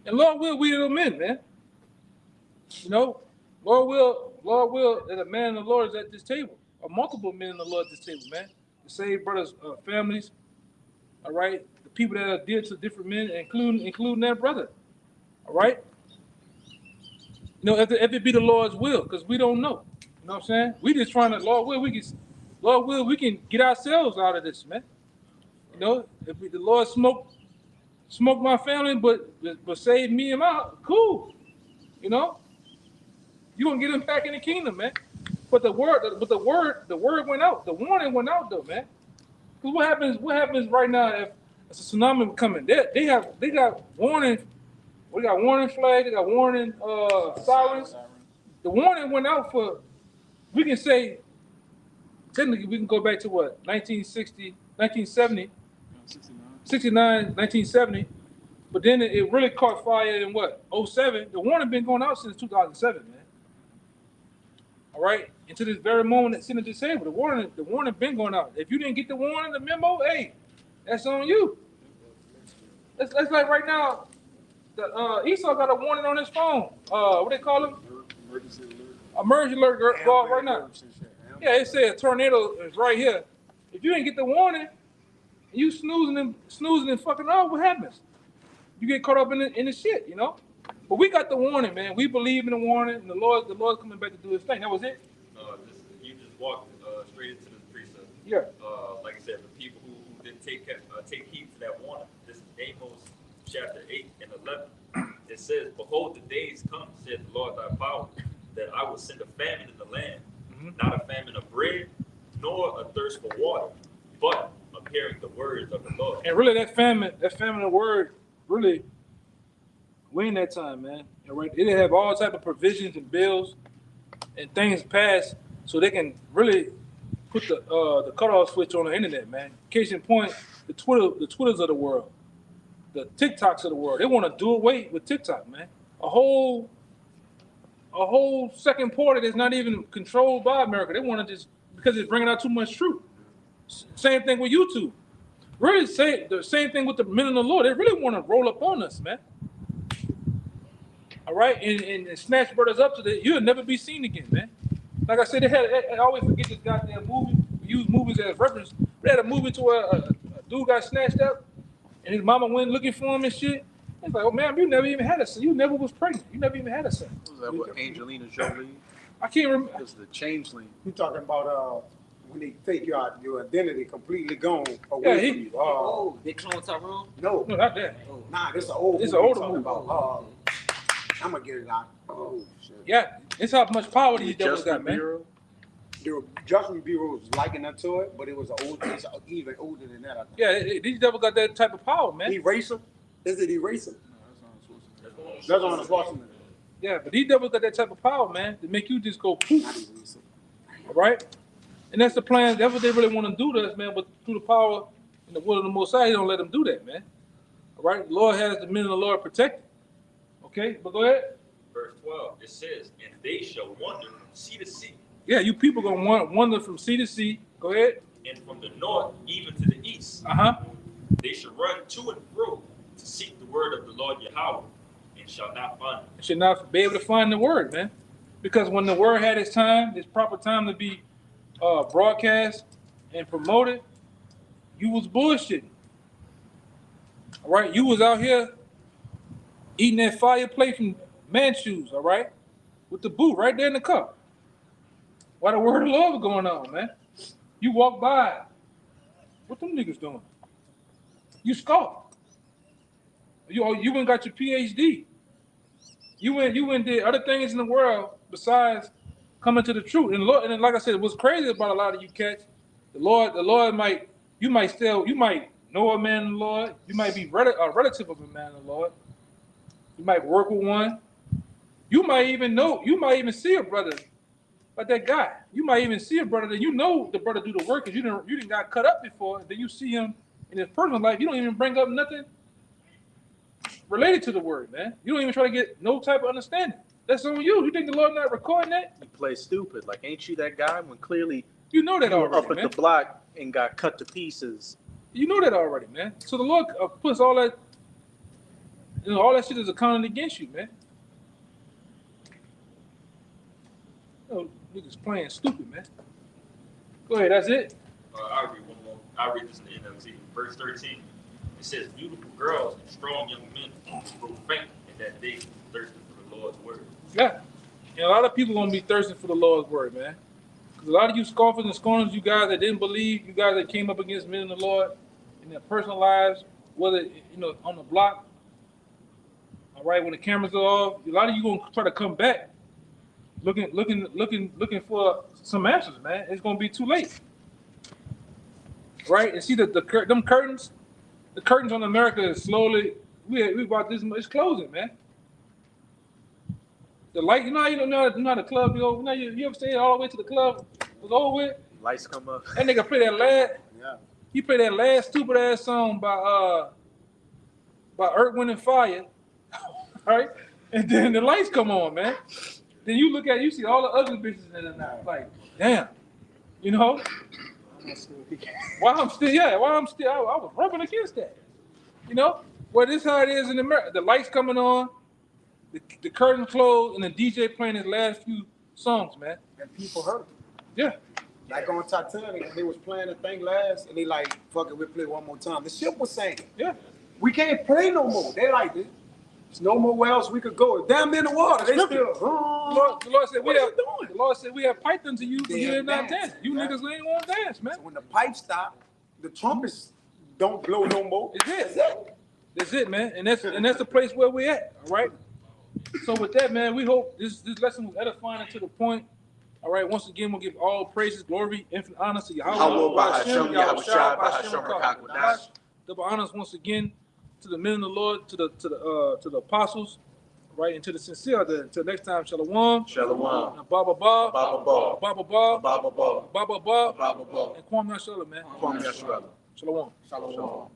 And Lord will we little men, man. You know, Lord will that a man in the Lord is at this table, or multiple men in the Lord at this table, man. The saved brothers, families, all right? The people that are dear to different men, including their brother. All right? You know, if it be the Lord's will, because we don't know. You know what I'm saying? We just trying to, Lord will, we can get ourselves out of this, man. You know, if the Lord smoke my family, but save me and my, cool. You know? You're gonna get them back in the kingdom, man. But the word went out. The warning went out though, man. Because what happens right now if a tsunami coming? They got warning. We got warning flags, they got warning sirens. The warning went out for, we can say, technically we can go back to what, 1960, 1970, 69, 1970. But then it really caught fire in what, 07. The warning been going out since 2007, man. All right, and to this very moment that Senator disabled, the warning been going out. If you didn't get the warning, the memo, hey, that's on you. That's like right now, the Esau got a warning on his phone. What they call him? Emergency alert go out right now. Yeah, it said a tornado is right here. If you didn't get the warning, and you snoozing and fucking out, what happens? You get caught up in the shit, you know. But we got the warning, man. We believe in the warning, and the Lord's coming back to do his thing. That was it. You just walked straight into the precept. Yeah. Like I said, the people who didn't take heed to that warning. This is Amos chapter 8 and 11. It says, "Behold, the days come," said the Lord thy power, "that I will send a famine in the land, not a famine of bread, nor a thirst for water, but of hearing the words of the Lord. And really, that famine of word, really, we in that time, man. And right, they have all type of provisions and bills and things passed so they can really put the cutoff switch on the internet, man. Case in point, the Twitters of the world, the TikToks of the world. They want to do away with TikTok, man. A whole second party that's not even controlled by America. They want to just, because it's bringing out too much truth. Same thing with YouTube. Really, say the same thing with the men of the Lord. They really want to roll up on us, man. All right, and snatch brothers up so that you'll never be seen again, man. Like I said, I always forget this goddamn movie. We use movies as reference. They had a movie to where a dude got snatched up, and his mama went looking for him and shit. It's like, oh man, you never even had a son. You never was pregnant. You never even had a son. Was that what Angelina Jolie? I can't remember. It was the changeling. You talking about when they take your identity completely gone away Yeah, from you? Oh, they clone Tyrone? No, No, not that. nah, this is an old. It's movie an older talking movie. about. I'm gonna get it out. Oh shit. Yeah, it's how much power these devils Justin got, man. Bureau. The Justin Bureau was liking up to it, but it was it's even older than that. I think. Yeah, these devils got that type of power, man. Eraser? Is it Eraser? That's on the Schwarzenegger. Yeah, but these devils got that type of power, man, to make you just go poof, Not Eraser. all right? And that's the plan. That's what they really want to do to us, man. But through the power and the will of the Most High, He don't let them do that, man. All right? The Lord has the men of the Lord protected. Okay, but go ahead. Verse 12, it says, and they shall wander from sea to sea, Yeah, you people gonna wander from sea to sea. Go ahead. and from the north even to the east. Uh-huh. They shall run to and fro to seek the word of the Lord Yahweh, and shall not find it. You should not be able to find the word, man. Because when the word had its time, its proper time to be broadcast and promoted, you was bullshitting. All right? You was out here eating that fire plate from Manchus, all right? With the boot right there in the cup. Why the word of the Lord was going on, man? You walk by. What them niggas doing? You scoff. You went got your PhD. You went did other things in the world besides coming to the truth. And Lord, and like I said, what's crazy about a lot of you cats, the Lord might know a man in the Lord. You might be a relative of a man in the Lord. You might work with one. You might even see a brother like that guy. You might even see a brother that you know the brother do the work because you didn't got cut up before. Then you see him in his personal life. You don't even bring up nothing related to the word, man. You don't even try to get no type of understanding. That's on you. You think the Lord not recording that? You play stupid. Like, ain't you that guy when clearly You know that you were already, up at man. the block and got cut to pieces? You know that already, man. So the Lord puts all that, all that shit is accounted against you, man. Niggas playing stupid, man. Go ahead, that's it. I'll read one more. I'll read this in the NLT. Verse 13. It says, beautiful girls and strong young men will faint in that day, thirsting for the Lord's word. Yeah. And a lot of people gonna be thirsting for the Lord's word, man. Because a lot of you scoffers and scorners, you guys that didn't believe, you guys that came up against men in the Lord in their personal lives, whether on the block, all right, when the cameras are off, a lot of you gonna try to come back looking for some answers, man. It's gonna be too late. Right? And see them curtains, the curtains on America is slowly, we about this much, it's closing, man. The light, you know the club be over. You ever stay all the way to the club? It was over with. Lights come up. That nigga play that last. Yeah. He play that last stupid ass song by Earth, Wind and Fire, right? And then the lights come on, man. Then you look at it, you see all the ugly bitches in it now. Like, damn, you know. I was rubbing against that. You know, well, this how it is in America. The lights coming on, the curtain closed, and the DJ playing his last few songs, man. And people hurt. Yeah. Like on Titanic, they was playing the thing last, and they like, fuck it, we'll play one more time. The ship was saying, Yeah. we can't play no more. They like, there's no more where else we could go. Damn in the water. They still, The Lord said the Lord said we have pythons to you, but you They did not dance, dance. You right? niggas ain't want to dance, man. So when the pipes stop, the trumpets don't blow no more. It's it. That's it, man. And that's the place where we at. All right. So with that, man, we hope this lesson was edifying to the point. All right, once again, we'll give all praises, glory, infinite honor to Yahweh. Double honors once again to the men of the Lord, to the apostles, right, and to the sincere. Until next time, Shalom. Shalom. And Baba Ba. Baba Ba. Baba Ba. Baba Ba. Baba Ba. Baba Ba. And Kwame Yashala, man. Kwame Yashala. Shalom. Shalom.